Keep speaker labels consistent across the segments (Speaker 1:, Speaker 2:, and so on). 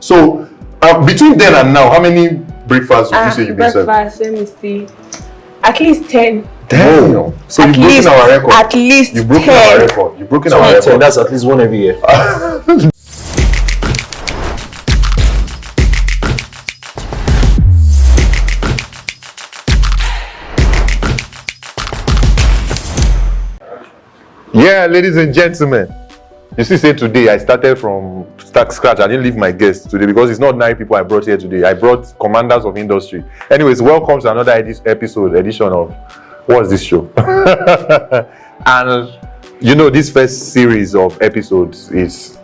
Speaker 1: So between then and now, how many breakfasts would you say you've been serving?
Speaker 2: Breakfast, let me see. At least 10.
Speaker 1: Damn. So you've broken our record.
Speaker 2: At least
Speaker 1: You've broken
Speaker 2: 10.
Speaker 1: our record. You've broken our record.
Speaker 3: 10, that's at least one every year.
Speaker 1: Yeah, ladies and gentlemen. You see, say today I started from scratch. I didn't leave my guests today because it's not 9 people I brought here today. I brought commanders of industry. Anyways, welcome to another edition of what's this show? And you know, this first series of episodes is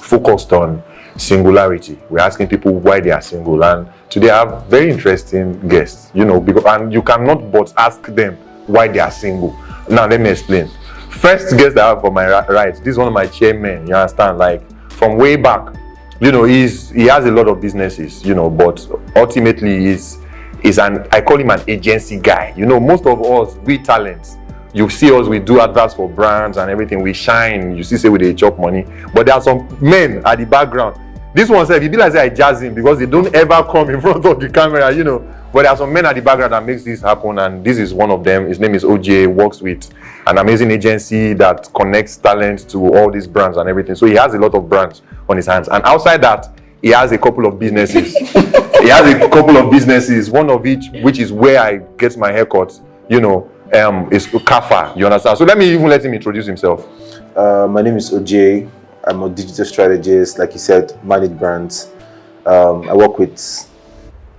Speaker 1: focused on singularity. We're asking people why they are single, and today I have very interesting guests. You know, because and you cannot but ask them why they are single. Now let me explain. First guest I have for my right, this is one of my chairmen, you understand, like from way back. You know, he has a lot of businesses, you know, but ultimately is I call him an agency guy. You know, most of us, we talents, you see us, we do adverts for brands and everything, we shine, you see say we dey chop money, but there are some men at the background. This one said, you be like say I jazz him because they don't ever come in front of the camera, you know. But there are some men at the background that makes this happen, and this is one of them. His name is OJ, works with an amazing agency that connects talent to all these brands and everything. So he has a lot of brands on his hands. And outside that, he has a couple of businesses. One of which is where I get my haircut, you know, is Kafa, you understand? So let him introduce himself.
Speaker 3: My name is OJ. I'm a digital strategist, like you said, manage brands. I work with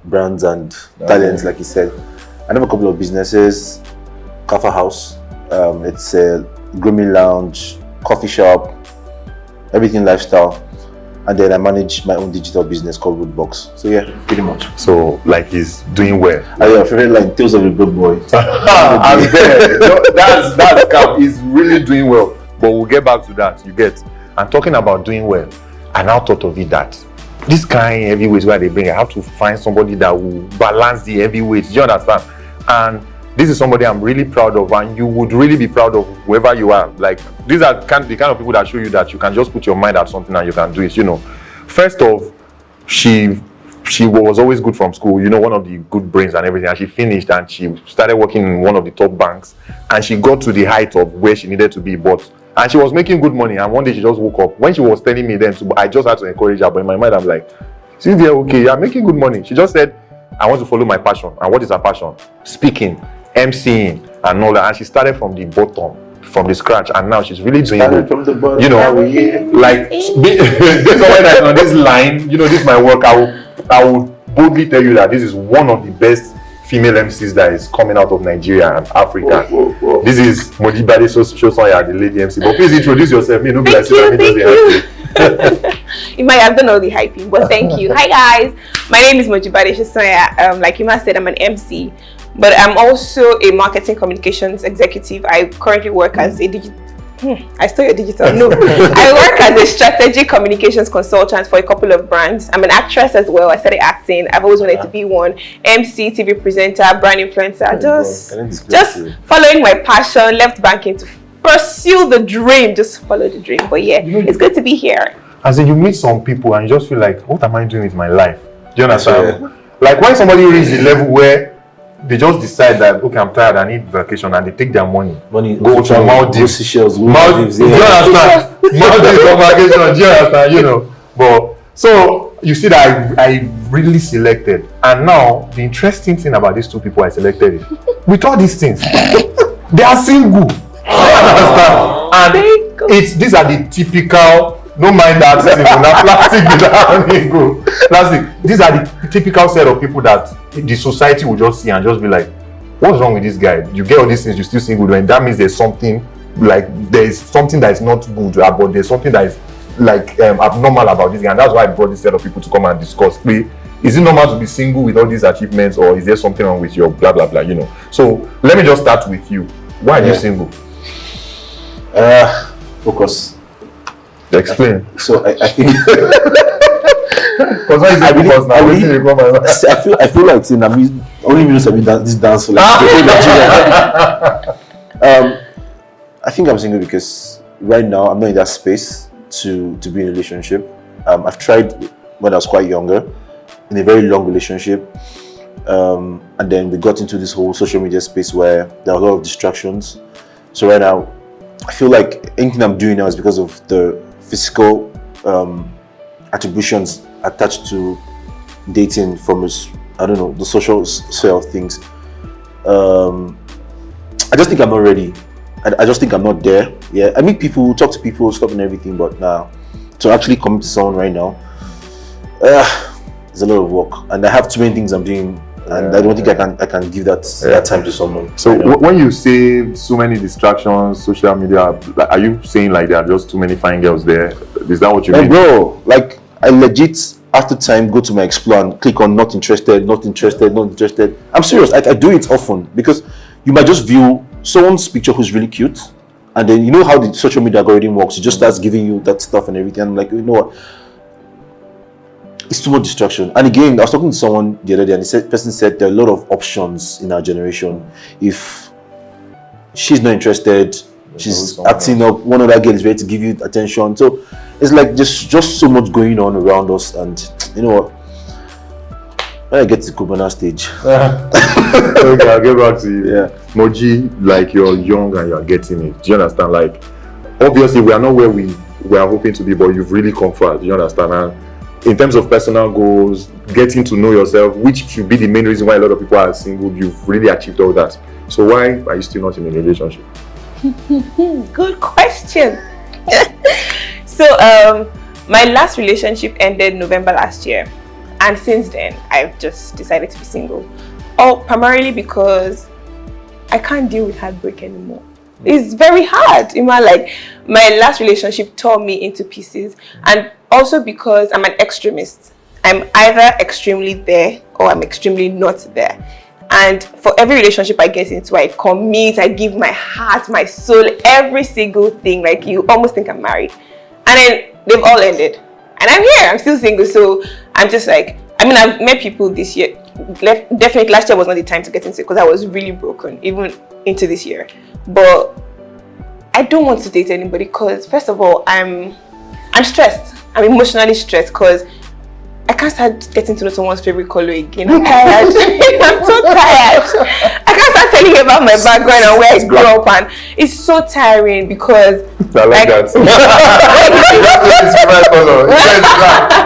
Speaker 3: brands and talents, like you said. I have a couple of businesses. Kafa House, it's a grooming lounge, coffee shop, everything lifestyle. And then I manage my own digital business called Woodbox. So yeah, pretty much.
Speaker 1: So like he's doing well.
Speaker 3: I have a favorite line, Tales of a Broke Boy.
Speaker 1: I'm there. No, that's cap. He's really doing well. But we'll get back to that. You get. I'm talking about doing well. I now thought of it that this kind of heavyweights where they bring, I have to find somebody that will balance the heavyweights. Do you understand? And this is somebody I'm really proud of, and you would really be proud of whoever you are. Like, these are the kind of people that show you that you can just put your mind at something and you can do it, you know. First off, she was always good from school, you know, one of the good brains and everything, and she finished and she started working in one of the top banks, and she got to the height of where she needed to be, and she was making good money, and one day she just woke up. When she was telling me then, I just had to encourage her, but in my mind I'm like, Sylvia, okay, you're making good money. She just said, I want to follow my passion. And what is her passion? Speaking, MCing, and all that. And she started from the bottom, from the scratch, and now she's really doing good.
Speaker 3: From the bottom,
Speaker 1: you know, like this on this line, you know, this is my work. I will boldly tell you that this is one of the best female MCs that is coming out of Nigeria and Africa. This is Mojibade Shosonya, the lady MC. But please introduce yourself. Me, no be like
Speaker 2: you might have done all the hyping, but thank you. Hi guys, my name is Mojibade Shosonya. Like Emma said, I'm an MC, but I'm also a marketing communications executive. I currently work as a digital. I stole your digital. No, I work as a strategic communications consultant for a couple of brands. I'm an actress as well. I started acting. I've always wanted to be one. MC, TV presenter, brand influencer. Just following my passion. Left banking to pursue the dream. Just follow the dream. But yeah, it's good to be here.
Speaker 1: As in, you meet some people and you just feel like, what am I doing with my life? Do you understand? Yeah. Like when somebody reaches the level where they just decide that, okay, I'm tired, I need vacation, and they take their money go to Maldives.
Speaker 3: Do you
Speaker 1: understand? Maldives on vacation, do you understand? You know. But so you see that I really selected, and now the interesting thing about these two people I selected is with all these things, they are single. You understand? And these are the typical. No mind that plastic. These are the typical set of people that the society will just see and just be like, what's wrong with this guy? You get all these things, you're still single, and that means there's something that is not good, but there's something that is like abnormal about this guy. And that's why I brought this set of people to come and discuss. Is it normal to be single with all these achievements, or is there something wrong with your blah blah blah, you know? So let me just start with you. Why are you single?
Speaker 3: Focus.
Speaker 1: Explain.
Speaker 3: So I think
Speaker 1: because I
Speaker 3: feel like saying only music this dance for like I think I'm single because right now I'm not in that space to be in a relationship. I've tried when I was quite younger, in a very long relationship. And then we got into this whole social media space where there are a lot of distractions. So right now, I feel like anything I'm doing now is because of the physical attributions attached to dating from the social sphere of things. I just think I'm not ready. I just think I'm not there. Yeah, I meet people, talk to people, stuff and everything, but now to actually commit to someone right now, there's a lot of work, and I have too many things I'm doing, and I don't think I can give that time to someone.
Speaker 1: So when you say so many distractions, social media, are you saying like there are just too many fine girls there? Is that what you mean?
Speaker 3: Bro, like I legit after time go to my explore and click on not interested, not interested, not interested. I'm serious. I do it often because you might just view someone's picture who's really cute, and then you know how the social media algorithm works. It just starts giving you that stuff and everything. I'm like, you know what? It's too much distraction. And again, I was talking to someone the other day, and the person said there are a lot of options in our generation. If she's not interested, she's acting up, one other girl is ready to give you attention. So it's like just so much going on around us, and you know what? When I get to the Kubana stage.
Speaker 1: Okay, I'll get back to you.
Speaker 3: Yeah.
Speaker 1: Moji, like you're young and you're getting it. Do you understand? Like, obviously, we are not where we are hoping to be, but you've really come far. Do you understand? And in terms of personal goals, getting to know yourself, which should be the main reason why a lot of people are single, you've really achieved all that. So why are you still not in a relationship?
Speaker 2: Good question. So my last relationship ended November last year, and since then I've just decided to be single. Primarily because I can't deal with heartbreak anymore. It's very hard. Like my last relationship tore me into pieces, and also because I'm an extremist. I'm either extremely there or I'm extremely not there. And for every relationship I get into, I commit, I give my heart, my soul, every single thing. Like you almost think I'm married. And then they've all ended. And I'm here, I'm still single. So I'm just like, I've met people this year. Definitely last year was not the time to get into it because I was really broken, even into this year. But I don't want to date anybody because first of all, I'm stressed. I'm emotionally stressed because I can't start getting to know someone's favorite color again. I'm tired. I'm so tired. I can't start telling you about my background and where I grew up, and it's so tiring because
Speaker 1: I like that. That's his favorite color.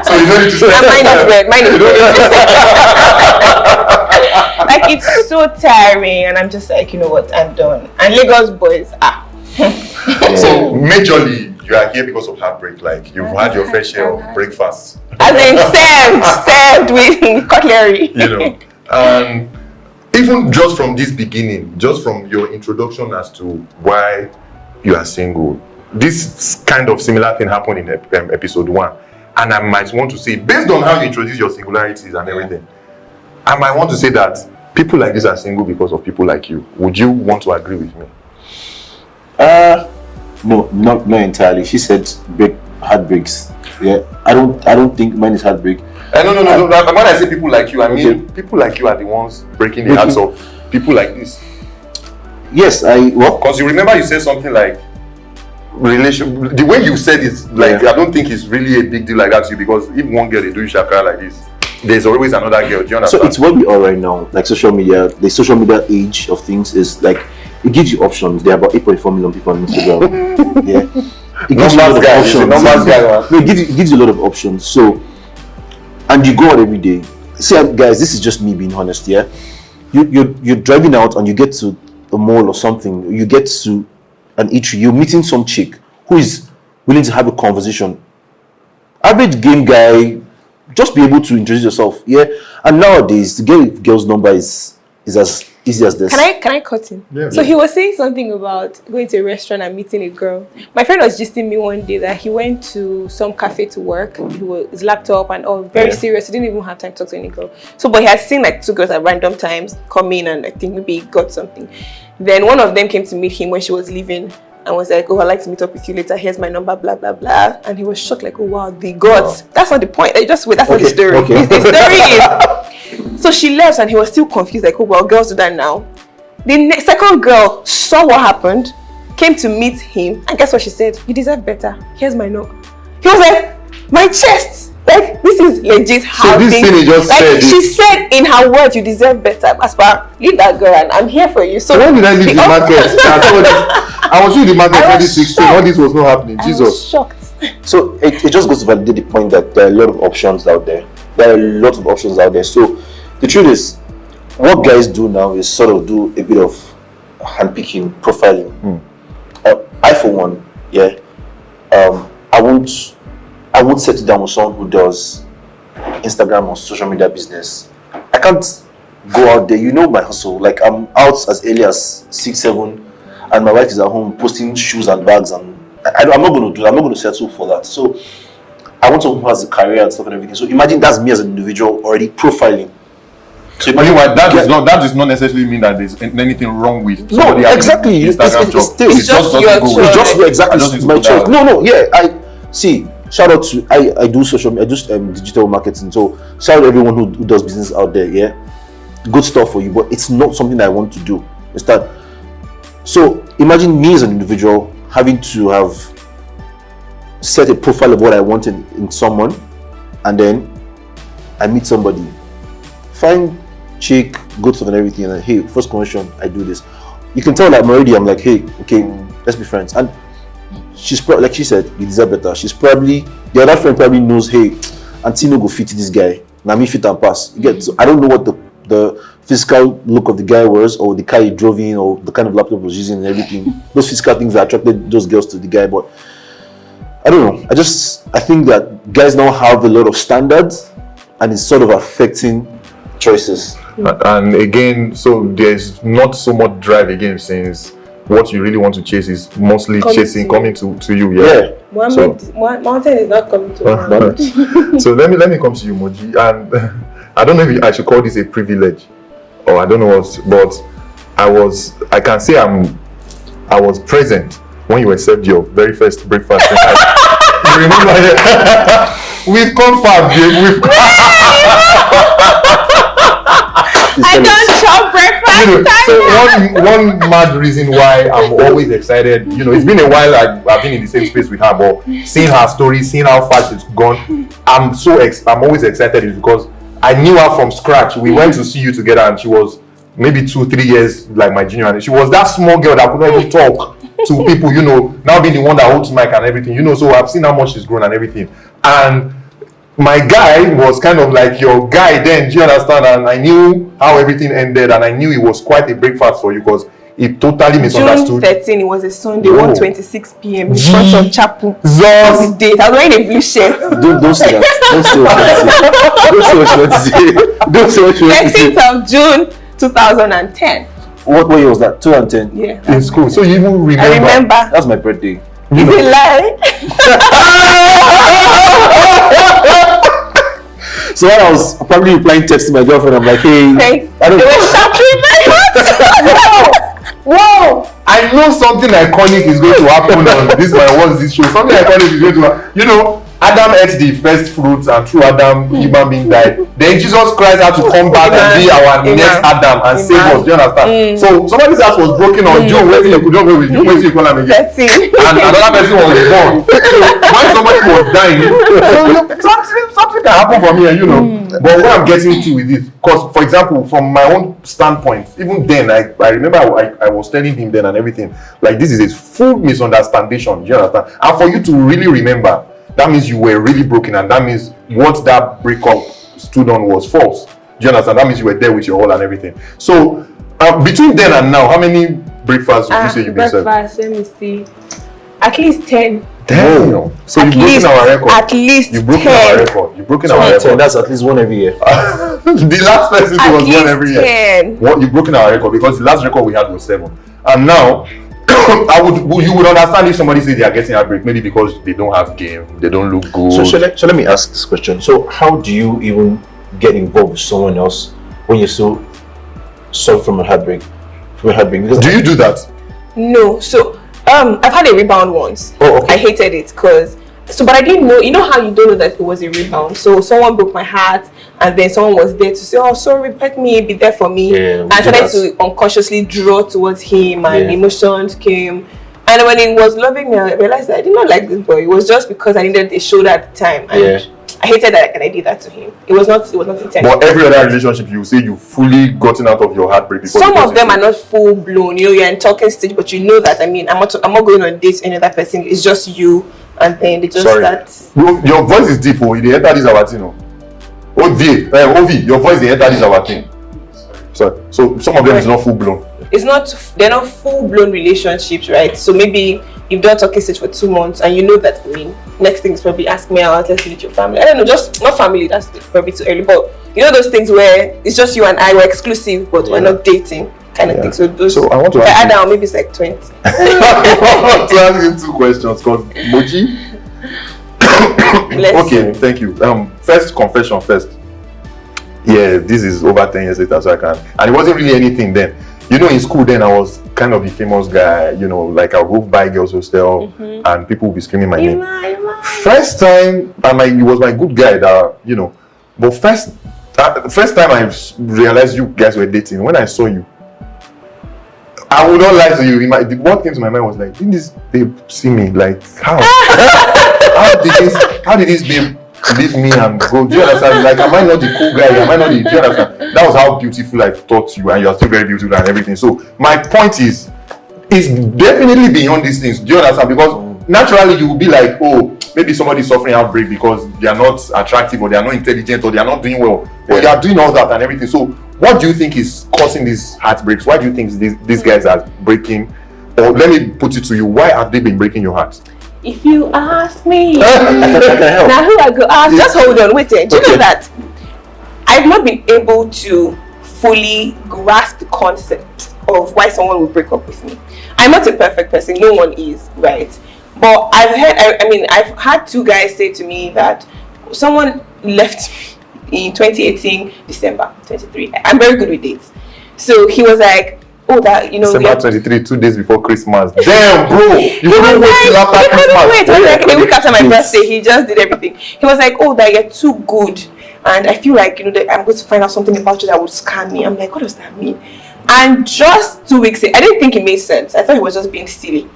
Speaker 1: So you don't need to say
Speaker 2: mine is red. Like it's so tiring, and I'm just like, you know what, I'm done. And Lagos boys,
Speaker 1: So majorly you are here because of heartbreak. Like you've had your fair share of breakfast.
Speaker 2: As in served with cutlery.
Speaker 1: And even just from this beginning, just from your introduction as to why you are single, this kind of similar thing happened in episode 1. And I might want to say, based on how you introduce your singularities and everything, I might want to say that people like this are single because of people like you. Would you want to agree with me?
Speaker 3: No, not entirely. She said heartbreaks. Yeah, I don't think mine is heartbreak.
Speaker 1: No. When I say people like you, I mean people like you are the ones breaking the hearts of people like this.
Speaker 3: Yes,
Speaker 1: because you remember you said something like relation. The way you said it, like I don't think it's really a big deal like that to you, because if one girl they do shakara like this, there's always another girl. Do you understand?
Speaker 3: So it's what we are right now. Like social media, the social media age of things is like it gives you options. There are about 8.4 million people on Instagram. Yeah. It gives you a lot of options. No, it gives you a lot of options. So, and you go out every day. See, guys, this is just me being honest. Yeah, you're driving out and you get to a mall or something. You get to an eatery. You're meeting some chick who is willing to have a conversation. Average game guy, just be able to introduce yourself. Yeah, and nowadays to get a girl's number is as easy as this.
Speaker 2: Can I cut him?
Speaker 1: Yeah.
Speaker 2: So he was saying something about going to a restaurant and meeting a girl. My friend was gisting me one day that he went to some cafe to work. He was his laptop and all very serious. He didn't even have time to talk to any girl. So, but he had seen like 2 girls at random times come in, and I think maybe he got something. Then one of them came to meet him when she was leaving and was like, "Oh, I'd like to meet up with you later. Here's my number, blah blah blah." And he was shocked, like, "Oh wow, they got." Wow. That's not the point. Just wait. That's not the story.
Speaker 3: Okay.
Speaker 2: The story is. So she left, and he was still confused, like, "Oh well, girls do that now." The second girl saw what happened, came to meet him, and guess what she said? "You deserve better. Here's my number." He was like, "My chest." Like, this is legit how
Speaker 1: this
Speaker 2: things,
Speaker 1: thing he just
Speaker 2: like,
Speaker 1: said
Speaker 2: she
Speaker 1: is-
Speaker 2: said in her words, you deserve better. As far, leave that girl and I'm here for you. So
Speaker 1: When did I leave the market? I was in the market
Speaker 2: I was
Speaker 1: 2016
Speaker 2: shocked.
Speaker 1: when this was not happening.
Speaker 2: I was
Speaker 1: Jesus.
Speaker 2: shocked.
Speaker 3: So it just goes to validate the point that there are a lot of options out there. There are a lot of options out there. So the truth is, what guys do now is sort of do a bit of handpicking, profiling. I for one, I won't settle down with someone who does Instagram or social media business. I can't go out there. You know my hustle. Like, I'm out as early as 6, 7, and my wife is at home posting shoes and bags, and I'm not going to do that. I'm not going to settle for that. So I want someone who has a career and stuff and everything. So imagine that's me as an individual already profiling. So imagine
Speaker 1: That does not necessarily mean that there's anything wrong with
Speaker 3: no,
Speaker 1: somebody having
Speaker 3: exactly.
Speaker 1: Instagram job.
Speaker 3: It's
Speaker 2: just
Speaker 1: doesn't
Speaker 2: your
Speaker 1: go with
Speaker 2: choice.
Speaker 1: it.
Speaker 3: It's just exactly
Speaker 1: I just need to
Speaker 3: my
Speaker 1: put that
Speaker 3: choice.
Speaker 1: out.
Speaker 3: No, yeah. I see. Shout out to I do social media. I do digital marketing. So shout out to everyone who does business out there. Yeah, good stuff for you. But it's not something I want to do. Understand? So imagine me as an individual having to have set a profile of what I want in someone, and then I meet somebody, fine chick, good stuff and everything, and like, hey, first conversation, I do this. You can tell that I'm like, hey, okay, let's be friends. And she's probably, like she said, you deserve better. She's probably, the other friend probably knows, hey, Auntie no go fit this guy. Now me fit and pass. You get, so I don't know what the physical look of the guy was, or the car he drove in, or the kind of laptop he was using and everything. Those physical things that attracted those girls to the guy, but I don't know. I think that guys now have a lot of standards, and it's sort of affecting choices.
Speaker 1: And again, so there's not so much drive again, since what you really want to chase is mostly coming to you. Yeah.
Speaker 2: Mountain is not coming to me.
Speaker 1: So let me come to you, Moji, and I don't know if I should call this a privilege, or I don't know what, but I can say I was present when you served your very first breakfast. You remember it? We've come far, babe.
Speaker 2: I don't chop breakfast.
Speaker 1: So one mad reason why I'm always excited, it's been a while I've been in the same space with her, but seeing her story, seeing how far she's gone, I'm always excited, is because I knew her from scratch. We went to see you together, and she was maybe 2-3 years like my junior, and she was that small girl that could not even talk to people, now being the one that holds mic and everything, so I've seen how much she's grown and everything. And my guy was kind of like your guy then, do you understand? And I knew how everything ended, and I knew it was quite a breakfast for you, because it totally misunderstood.
Speaker 2: June 13, it was a Sunday, 1:26 p.m. in front of chapel. That was the date. I was wearing a blue shirt.
Speaker 3: Don't say that. Don't say what you want to say. Don't say what you want to say.
Speaker 2: 13th of June 2010.
Speaker 3: What year was that? 2010.
Speaker 2: Yeah.
Speaker 1: In school. So you even remember?
Speaker 2: I remember.
Speaker 3: That's my birthday.
Speaker 2: Is it lie?
Speaker 3: So when I was probably replying text to my girlfriend, I'm like, hey, I don't
Speaker 2: They were shattering my heart. Whoa.
Speaker 1: I know something iconic is going to happen on this. What's this show? Something iconic is going to happen. Adam ate the first fruits, and through Adam, human being died. Then Jesus Christ had to come back and be our next Adam and save us. Do you understand? So somebody's house was broken on June. When you could not go with you, when you call him again. And another person was born. So when somebody was dying, something can happen from here, But what I'm getting to with this, because for example, from my own standpoint, even then, I remember I was telling him then and everything, like, this is a full misunderstanding. Do you understand? And for you to really remember, that means you were really broken, and that means what that breakup stood on was false. Do you understand? That means you were there with your all and everything. So between then and now, how many breakfasts would you say you've been serving?
Speaker 2: Breakfast, let me see. At least 10.
Speaker 1: Damn. So you've broken our record.
Speaker 2: At least
Speaker 1: You've broken
Speaker 2: 10.
Speaker 1: our record. You've broken our record.
Speaker 3: That's at least one every year.
Speaker 1: The last person was one every year.
Speaker 2: 10.
Speaker 1: What, you've broken our record, because the last record we had was 7. And now you would understand if somebody says they are getting heartbreak, maybe because they don't have game, they don't look good.
Speaker 3: So let me ask this question. So how do you even get involved with someone else when you're so suffering from a heartbreak? Because
Speaker 1: do you do that?
Speaker 2: No. So I've had a rebound once.
Speaker 3: Oh, okay.
Speaker 2: I hated it but I didn't know. You know how you don't know that it was a rebound? So someone broke my heart, and then someone was there to say, "Oh, sorry, pet me, be there for me."
Speaker 3: Yeah,
Speaker 2: and I started to unconsciously draw towards him, and emotions came. And when he was loving me, I realized that I did not like this boy. It was just because I needed a shoulder at the time. And I hated that I did that to him. It was not intentional.
Speaker 1: But every other relationship, you say you fully gotten out of your heartbreak.
Speaker 2: Some of them are not full blown. You know, you're in talking stage, but you know that. I mean, I'm not going on dates with any other person. It's just you, and then they just start.
Speaker 1: Bro, your voice is deep. Oh, they enter this our thing. Ovi, your voice they enter this our thing. So some of them is not full blown.
Speaker 2: They're not full blown relationships, right? So maybe you've done talking stage for 2 months, and you know that. I mean, next thing is probably ask me out, let's meet your family. I don't know, just not family. That's probably too early. But you know those things where it's just you and I, we're exclusive, but we're not dating, kind of thing. So
Speaker 1: I want to
Speaker 2: add down, maybe it's like 20.
Speaker 1: I want to ask you 2 questions because Moji. Okay, thank you. First confession first. Yeah, this is over 10 years later, so I can. And it wasn't really anything then. You know, in school then I was kind of the famous guy. You know, like I'll go buy girls hostel, and people will be screaming my name. First time, he was my good guy that But first time I realized you guys were dating, when I saw you, I would not lie to you. What came to my mind was like, didn't this babe see me? Like how? how did this babe leave me and go? Do you understand? Like, am I not the cool guy? Am I not the? Do you understand? That was how beautiful I thought you, and you are still very beautiful and everything. So my point is definitely beyond these things. Do you understand? Because naturally you will be like, oh, maybe somebody is suffering heartbreak because they are not attractive or they are not intelligent or they are not doing well. But you are doing all that and everything. So what do you think is causing these heartbreaks? Why do you think these guys are breaking? Or let me put it to you, why have they been breaking your heart?
Speaker 2: If you ask me, now who I go ask? Just hold on, wait. Do you know that I've not been able to fully grasp the concept of why someone will break up with me. I'm not a perfect person, no one is, right? But I've had 2 guys say to me that someone left in 2018 December 23. I'm very good with dates, so he was like, oh, that
Speaker 1: December 23, 2 days before Christmas. Damn, bro, you couldn't wait till after Christmas.
Speaker 2: Wait, like a week after my birthday, he just did everything. He was like, oh, that you're too good, and I feel like that I'm going to find out something about you that would scam me. I'm like, what does that mean? And just 2 weeks ago, I didn't think it made sense. I thought he was just being silly.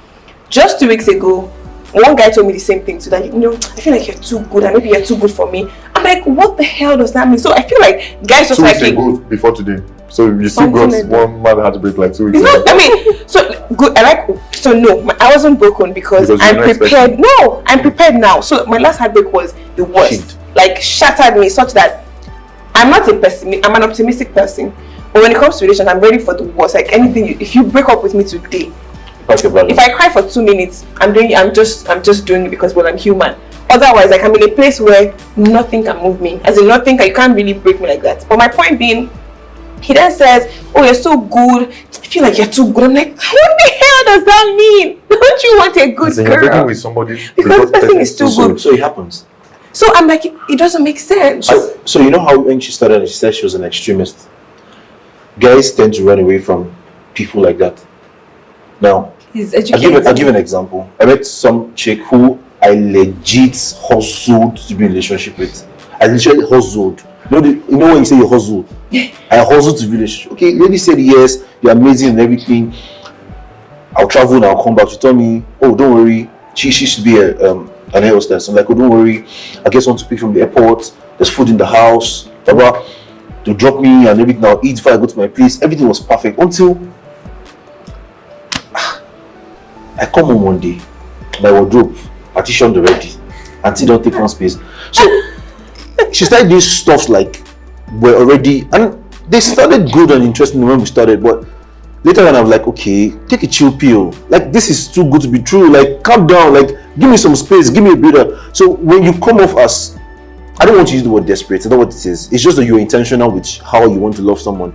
Speaker 2: Just 2 weeks ago, one guy told me the same thing, so that I feel like you're too good, and maybe you're too good for me. I'm like, what the hell does that mean? So I feel like guys just
Speaker 1: 2
Speaker 2: like
Speaker 1: weeks ago before today. So you still got one mother heartbreak like 2 weeks ago.
Speaker 2: I mean, so good. No, I wasn't broken because I'm prepared. No, I'm prepared now. So my last heartbreak was the worst. Like shattered me such that I'm not a pessimist. I'm an optimistic person. But when it comes to relations, I'm ready for the worst. Like anything, if you break up with me today, if I cry for 2 minutes, I'm just doing it because I'm human. Otherwise, like I'm in a place where nothing can move me. As in nothing, you can't really break me like that. But my point being, he then says, oh, you're so good. I feel like you're too good. I'm like, what the hell does that mean? Don't you want a good girl? You're breaking
Speaker 1: with somebody
Speaker 2: because the person is too good.
Speaker 3: So it happens.
Speaker 2: So I'm like, it doesn't make sense.
Speaker 3: So you know how when she started and she said she was an extremist, guys tend to run away from people like that. Now, I'll give an example. I met some chick who I legit hustled to be in a relationship with. I literally hustled. You know when you say you hustle? I hustled to be in a relationship. Okay, lady said yes, you're amazing and everything. I'll travel and I'll come back. She told me, oh, don't worry. She should be an air hostess. I'm like, oh, don't worry. I get someone to pick from the airport. There's food in the house. Blah, blah. To drop me and everything. I'll eat before I go to my place. Everything was perfect until I come home one day. My wardrobe partitioned already. Auntie don't take one space. So she started doing stuff like we're already, and they started good and interesting when we started, but later on I was like, okay, take a chill pill. Like this is too good to be true. Like calm down. Like give me some space. Give me a breather. So when you come off as, I don't want to use the word desperate. I know what it is. It's just that you're intentional with how you want to love someone.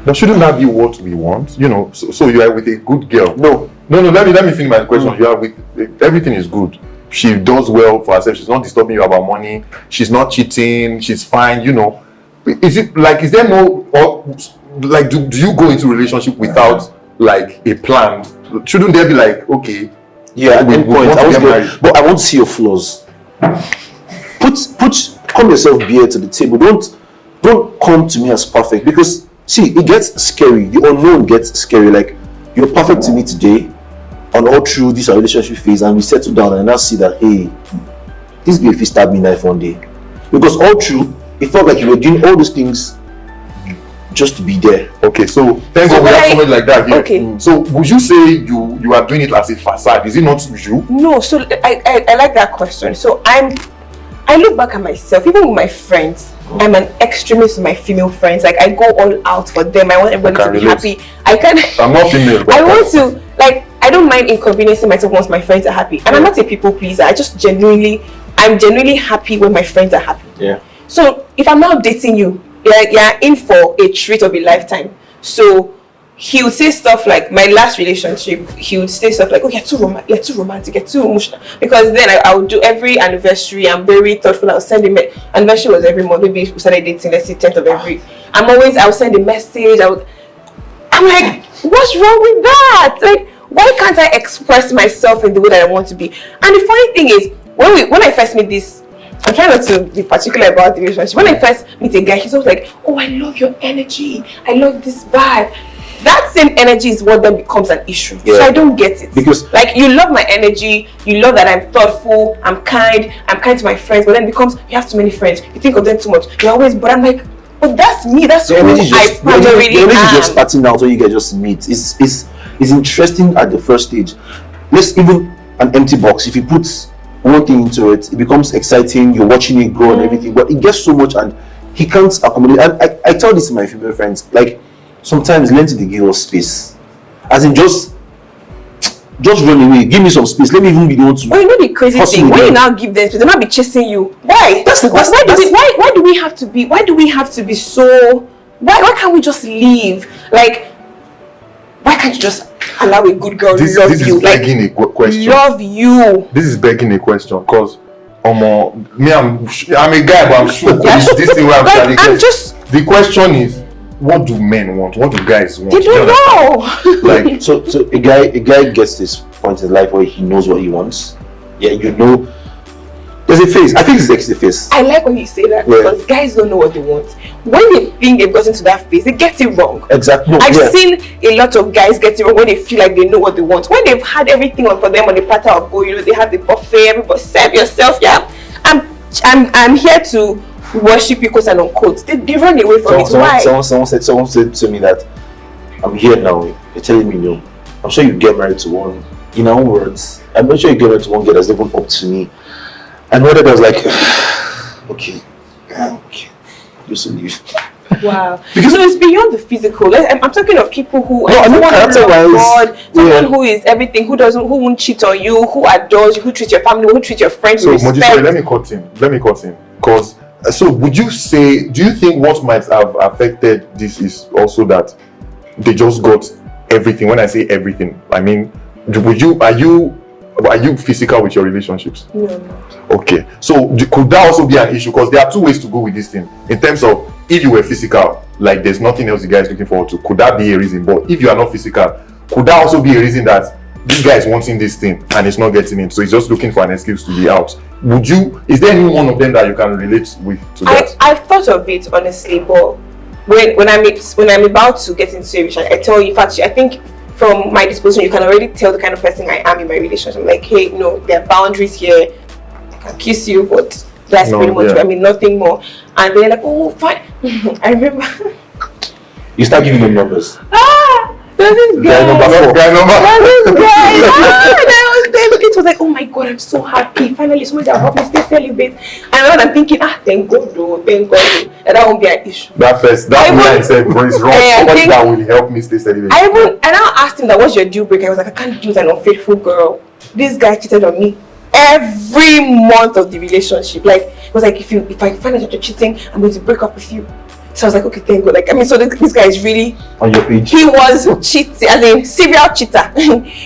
Speaker 1: Now, shouldn't that be what we want? You know, so you are with a good girl. No. Let me finish my question. You are with, everything is good. She does well for herself. She's not disturbing you about money. She's not cheating. She's fine. You know, is there no, or like do you go into a relationship without like a plan? Shouldn't there be like, okay,
Speaker 3: yeah, at any point, but I want to see your flaws. Come yourself bare to the table. Don't come to me as perfect, because see, it gets scary. The unknown gets scary. Like you're perfect to me today, and all through this relationship phase, and we settle down and now see that, hey, this babe will stab me knife one day. Because all through, it felt like you were doing all those things just to be there.
Speaker 1: Okay, so thank God we have somebody like that here.
Speaker 2: Okay.
Speaker 1: So would you say you are doing it as a facade? Is it not you?
Speaker 2: No, so I like that question. So I look back at myself, even with my friends. I'm an extremist with my female friends. Like, I go all out for them. I want everybody to be happy.
Speaker 1: I'm not female, but
Speaker 2: I want to, like, I don't mind inconveniencing myself once my friends are happy. And I'm not a people pleaser. I'm genuinely happy when my friends are happy.
Speaker 3: Yeah.
Speaker 2: So if I'm not dating you, you're in for a treat of a lifetime. So he would say stuff like, my last relationship, he would say stuff like, oh, you're too romantic, you're too emotional. Because then I would do every anniversary. I'm very thoughtful. I'll send him, anniversary was every month. Maybe we started dating, let's say 10th of every. I'll send a message. I'm like, what's wrong with that? Like, why can't I express myself in the way that I want to be? And the funny thing is, when I first meet this, I'm trying not to be particular about the relationship. When I first meet a guy, he's always like, oh, I love your energy. I love this vibe. That same energy is what then becomes an issue.
Speaker 3: Yeah.
Speaker 2: So I don't get it.
Speaker 3: Because,
Speaker 2: like, you love my energy, you love that I'm thoughtful, I'm kind to my friends, but then it becomes, you have too many friends, you think of them too much, you're always, but I'm like, but that's me, that's who I primarily am.
Speaker 3: The energy just starting out when you guys just meet. It's interesting at the first stage. Let's even an empty box, if you put one thing into it, it becomes exciting, you're watching it grow and everything, but it gets so much and he can't accommodate. And I tell this to my female friends, like, sometimes learn to give us space, as in just run away, give me some space, let me even be the one to.
Speaker 2: Oh, you know the crazy thing, when you now give them space, they might be chasing you. Why? Why do we have to be so, why can't we just leave? Like, why can't you just allow a good girl
Speaker 1: this
Speaker 2: love
Speaker 1: is
Speaker 2: you?
Speaker 1: begging
Speaker 2: Like,
Speaker 1: a question.
Speaker 2: love you.
Speaker 1: This is begging a question, because I'm a guy, but I'm sure this thing where
Speaker 2: Like,
Speaker 1: the question is, what do men want? What do guys want?
Speaker 2: They don't know.
Speaker 1: Like,
Speaker 3: so a guy gets this point in life where he knows what he wants. Yeah, you know. There's a phase. I think it's actually a phase.
Speaker 2: I like when you say that, because guys don't know what they want. When they think they've gotten to that phase, they get it wrong.
Speaker 3: Exactly. No,
Speaker 2: I've seen a lot of guys get it wrong when they feel like they know what they want. When they've had everything on for them on the platter of gold, you know, they have the buffet, everybody serve yourself. Yeah, I'm here to worship you, quote and unquote. They run away from it. Why?
Speaker 3: Someone said to me that I'm here now. You're telling me no. I'm sure you get married to one. In our own words, I'm not sure you get married to one girl that's even up to me. And what I was like, okay, you should leave.
Speaker 2: Wow. Because so it's beyond the physical. I'm talking of people who
Speaker 3: character-wise,
Speaker 2: someone who is everything, who won't cheat on you, who adores you, who treats your family, who treats your friends with respect.
Speaker 1: Moji, let me cut in. Because so do you think what might have affected this is also that they just got everything? When I say everything, I mean, are you physical with your relationships?
Speaker 2: No.
Speaker 1: Okay, so could that also be an issue? Because there are two ways to go with this thing. In terms of, if you were physical, like there's nothing else the guy is looking forward to, could that be a reason? But if you are not physical, could that also be a reason that this guy is wanting this thing and he's not getting it, so he's just looking for an excuse to be out? Is there any one of them that you can relate with to that?
Speaker 2: I've thought of it, honestly, but when I'm about to get into a relationship, I tell you, in fact, I think from my disposition, you can already tell the kind of person I am in my relationship. I'm like, hey, no, there are boundaries here. I can kiss you, but that's pretty much it. I mean, nothing more. And they're like, oh, fine. I remember.
Speaker 3: You start giving them numbers.
Speaker 2: There's this guy. It was like, oh my God, I'm so happy. Finally, somebody that helped me stay celibate. And I'm thinking, thank God, that won't be an issue.
Speaker 1: That line said, but it's wrong. Somebody that will help me stay celibate.
Speaker 2: And I asked him that, what's your deal breaker? I was like, I can't deal with an unfaithful girl. This guy cheated on me every month of the relationship. Like, it was like, if I find out that you're cheating, I'm going to break up with you. So I was like, okay, thank God. Like, I mean, so this guy is really
Speaker 3: on your page.
Speaker 2: He was cheating, as a serial cheater.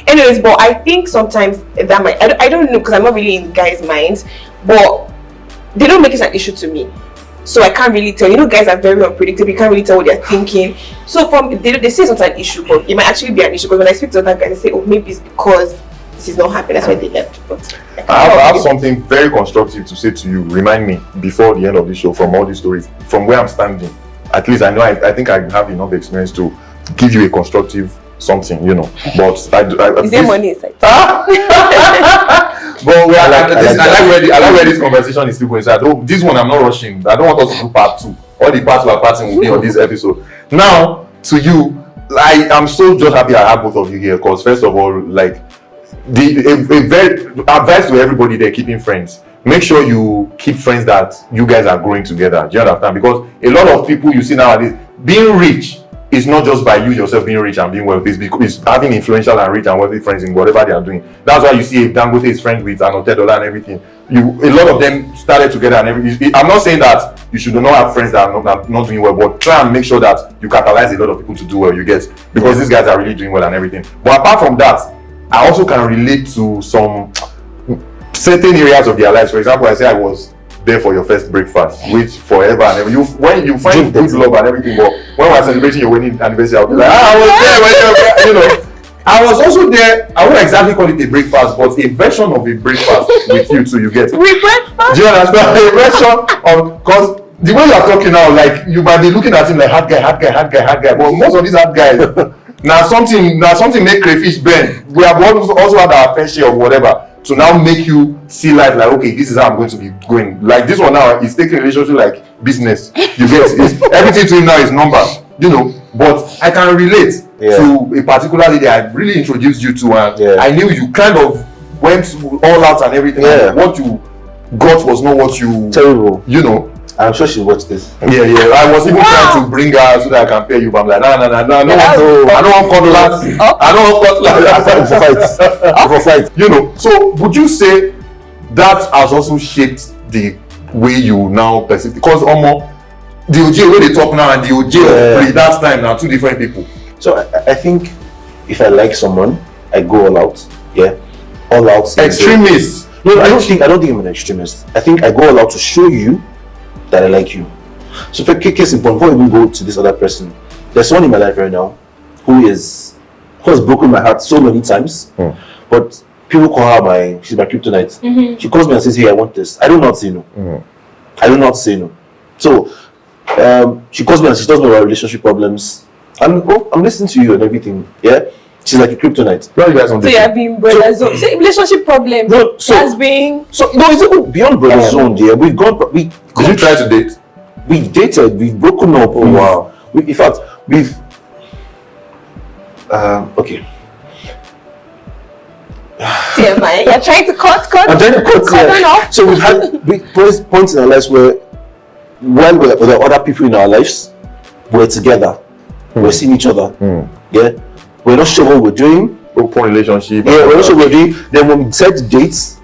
Speaker 2: Anyways, but I think sometimes that might, I don't know, because I'm not really in guys' minds, but they don't make it an issue to me. So I can't really tell. You know, guys are very unpredictable. You can't really tell what they're thinking. So they say it's not an issue, but it might actually be an issue. Because when I speak to other guys, they say, oh, maybe it's because this is not happening. That's why they left. But
Speaker 1: I have something very constructive to say to you. Remind me before the end of the show from all these stories, from where I'm standing. At least I know. I think I have enough experience to give you a constructive something, you know. But
Speaker 2: is there money inside?
Speaker 1: But
Speaker 3: I
Speaker 1: like where this conversation is still going. So this one I'm not rushing. I don't want us to do part 2. All the parts we're parting will be on this episode. Now, to you, I'm so just happy I have both of you here because first of all, like a very advice to everybody there keeping friends. Make sure you keep friends that you guys are growing together. Do you understand? Because a lot of people you see nowadays being rich is not just by you yourself being rich and being wealthy. It's having influential and rich and wealthy friends in whatever they are doing. That's why you see a Dangote is friends with an $10 and everything. A lot of them started together and everything. I'm not saying that you should not have friends that are not doing well, but try and make sure that you catalyze a lot of people to do well. You get, because these guys are really doing well and everything. But apart from that, I also can relate to some certain areas of their lives. For example, I say I was there for your first breakfast, which forever and ever. When you find good love and everything, but when we're celebrating your wedding anniversary, I'll be like, I was there when you know. I was also there. I won't exactly call it a breakfast, but a version of a breakfast with you too. You get
Speaker 2: breakfast?
Speaker 1: Do you understand? A version of, because the way you are talking now, like you might be looking at him like hard guy. But most of these hard guys, now something make crayfish bend. We have also had our fair share of whatever to now make you see life like, okay, this is how I'm going to be going. Like this one now is taking relationship like business. You get everything to him now is numbers. You know, but I can relate to a particular lady I really introduced you to, and I knew you kind of went all out and everything. And what you got was not what you
Speaker 3: terrible.
Speaker 1: You know.
Speaker 3: I'm sure she watched this.
Speaker 1: Yeah. I was even trying to bring her so that I can pay you, but I'm like, no. I don't want cutlass. I don't want cutlass. For fight. You know. So would you say that has also shaped the way you now perceive? Because the OJ where they talk now and the OJ of that time are two different people. So
Speaker 3: I think if I like someone, I go all out. Yeah, all out.
Speaker 1: Extremist.
Speaker 3: No, I don't think I'm an extremist. I think I go all out to show you that I like you. So for case in point, before we even go to this other person, there's someone in my life right now who has broken my heart so many times. But people call her she's my kryptonite. Mm-hmm. She calls me and says, hey, I want this. I do not say no. I do not say no. So she calls me and she tells me about relationship problems. And I'm listening to you and everything. Yeah. She's like a kryptonite.
Speaker 1: Well, you guys
Speaker 2: so you have been brother zone. So relationship problems.
Speaker 3: No, it's beyond brother zone. Yeah, we've gone. Did
Speaker 1: you try to date?
Speaker 3: We dated. We've broken up. Oh wow. In fact, we've. Okay.
Speaker 2: Yeah, man. You're trying to cut.
Speaker 3: I'm trying to cut. Yeah. So we've had points in our lives where, while there are other people in our lives, we're together. We're seeing each other. Yeah. We're not sure what we're doing.
Speaker 1: Open relationship.
Speaker 3: Yeah, we're not sure what we're doing. Then when we set dates,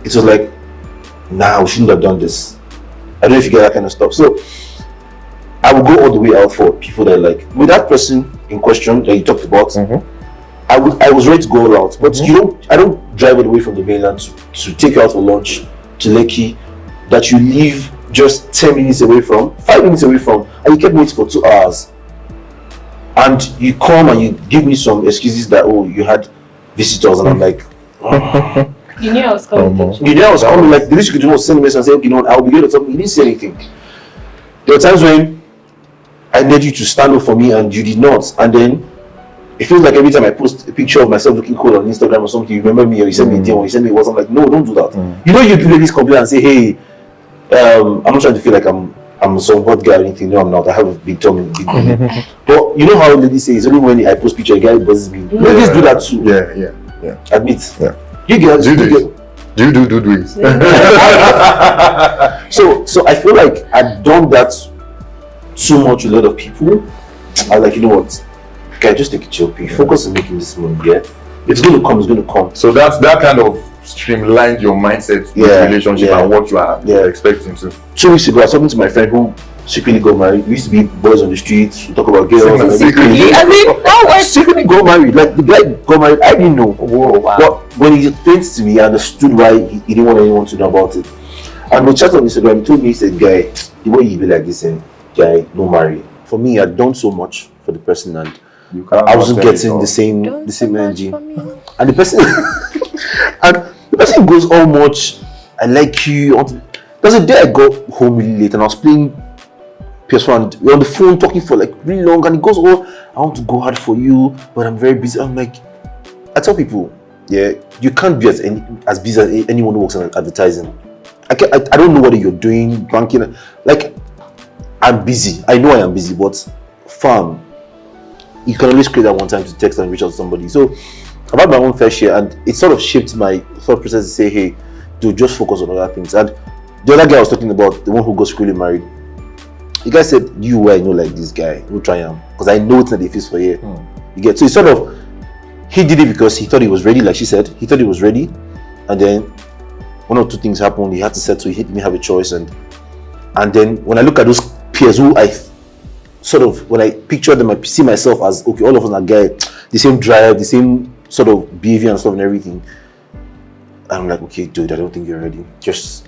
Speaker 3: it was like, nah, we shouldn't have done this. I don't know if you get that kind of stuff. So I will go all the way out for people that like. With that person in question that you talked about, I was ready to go all out. But I don't drive all the way from the mainland to take you out for lunch to Lekki that you live just 5 minutes away from, and you kept waiting for 2 hours. And you come and you give me some excuses that you had visitors, and I'm like,
Speaker 2: you knew I was coming.
Speaker 3: Like the least you could do was send a message and say, okay, I'll be late or something. You didn't say anything. There were times when I needed you to stand up for me and you did not. And then it feels like every time I post a picture of myself looking cool on Instagram or something, you remember me or you send me a DM or you send me WhatsApp. I'm like, no, don't do that. You know, you do ladies complain and say, hey, I'm not trying to feel like I'm some hot guy or anything. No, I'm not. I have a big tummy. But you know how ladies say it's only when I post picture a guy buzzes me. Ladies do that too.
Speaker 1: Yeah.
Speaker 3: Admit.
Speaker 1: Yeah.
Speaker 3: You girls
Speaker 1: do this.
Speaker 3: So I feel like I've done that too much with a lot of people. I was like, you know what? Okay, just take a chill pill. Focus on making this money. Yeah. It's going to come.
Speaker 1: So that kind of streamlined your mindset with relationship and what you are expecting to.
Speaker 3: 2 weeks ago, I was talking to my friend who secretly got married. We used to be boys on the streets, we talk about girls and
Speaker 1: secretly.
Speaker 3: Secretly got married. Like the guy got married, I didn't know.
Speaker 2: Whoa, wow.
Speaker 3: But when he explained to me, I understood why he didn't want anyone to know about it. And we chatted on Instagram, he told me, he said, guy, the way you be like this, guy, no marry. For me, I'd done so much for the person and I wasn't getting the same energy. And the person the person goes all much, I like you. There's a day I got home really late and I was playing PS4 and we're on the phone talking for like really long and he goes, I want to go hard for you, but I'm very busy. I'm like, I tell people, Yeah, you can't be as busy as anyone who works in advertising. I don't know what you're doing, banking. Like, I'm busy. I know I am busy, but fam, you can always create that one time to text and reach out to somebody. So I've had my own fair share, and it sort of shaped my thought process to say, hey, dude, just focus on other things. And the other guy I was talking about, the one who got secretly married, the guy said, I know like this guy, no try him, because I know it's not the face for here. You get, so he sort of, he did it because he thought he was ready, like she said, he thought he was ready, and then one or two things happened, he had to settle, he didn't have a choice, and then when I look at those peers who I sort of, when I picture them, I see myself as, okay, all of us are guys, the same drive, the same sort of behavior and stuff and everything. I'm like, okay, dude, I don't think you're ready. Just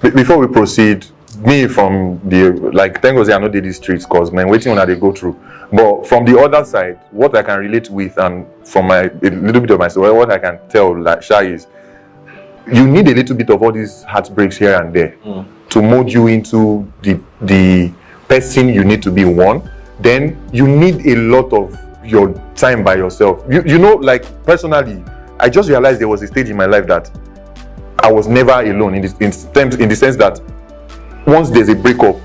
Speaker 1: Before we proceed, me from the, like, thank God I know these streets, because man, waiting on how they go through. But from the other side, what I can relate with, and from a little bit of myself, what I can tell, like Sha, is you need a little bit of all these heartbreaks here and there to mold you into the person you need to be. One, then you need a lot of your time by yourself. You know, like personally, I just realized there was a stage in my life that I was never alone in the sense that once there's a breakup,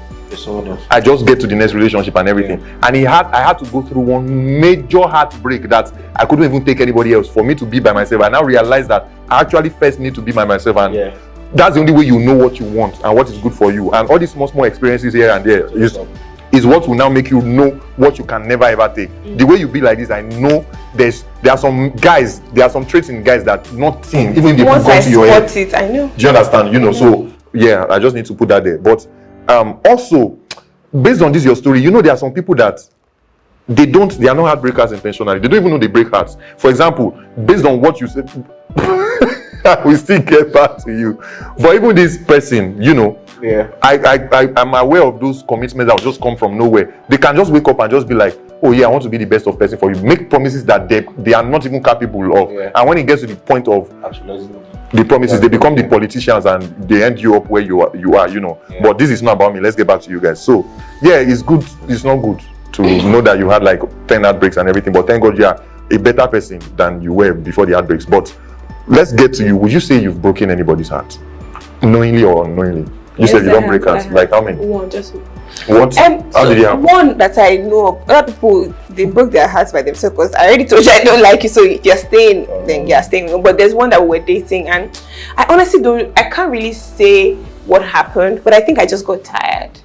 Speaker 1: I just get to the next relationship and everything. And I had to go through one major heartbreak that I couldn't even take anybody else for me to be by myself. I now realize that I actually first need to be by myself, and that's the only way you know what you want and what is good for you. And all these small experiences here and there is what will now make you know what you can never ever take. The way you be like this, I know there are some traits in guys that nothing, even the
Speaker 2: once I
Speaker 1: to your head.
Speaker 2: it, I know.
Speaker 1: Do you understand? You know, so yeah, I just need to put that there. But also, based on this your story, you know, there are some people that they are not heartbreakers intentionally. They don't even know they break hearts. For example, based on what you said, we still get back to you. But even this person, you know, I'm aware of those commitments that will just come from nowhere. They can just wake up and just be like, oh yeah, I want to be the best of person for you. Make promises that they are not even capable of. And when it gets to the point of the promises, they become the politicians and they end you up where you are, you know. But this is not about me. Let's get back to you guys. So yeah, it's good. It's not good to know that you had like 10 heartbreaks and everything. But thank God you are a better person than you were before the heartbreaks. But let's get to you. Would you say you've broken anybody's heart, knowingly or unknowingly? You said you don't break hearts. Like how many?
Speaker 2: One, just
Speaker 1: what? How did you have?
Speaker 2: One that I know of. Other people, they broke their hearts by themselves, because I already told you I don't like you. So if you're staying, then you're staying. But there's one that we were dating, and I honestly I can't really say what happened, but I think I just got tired.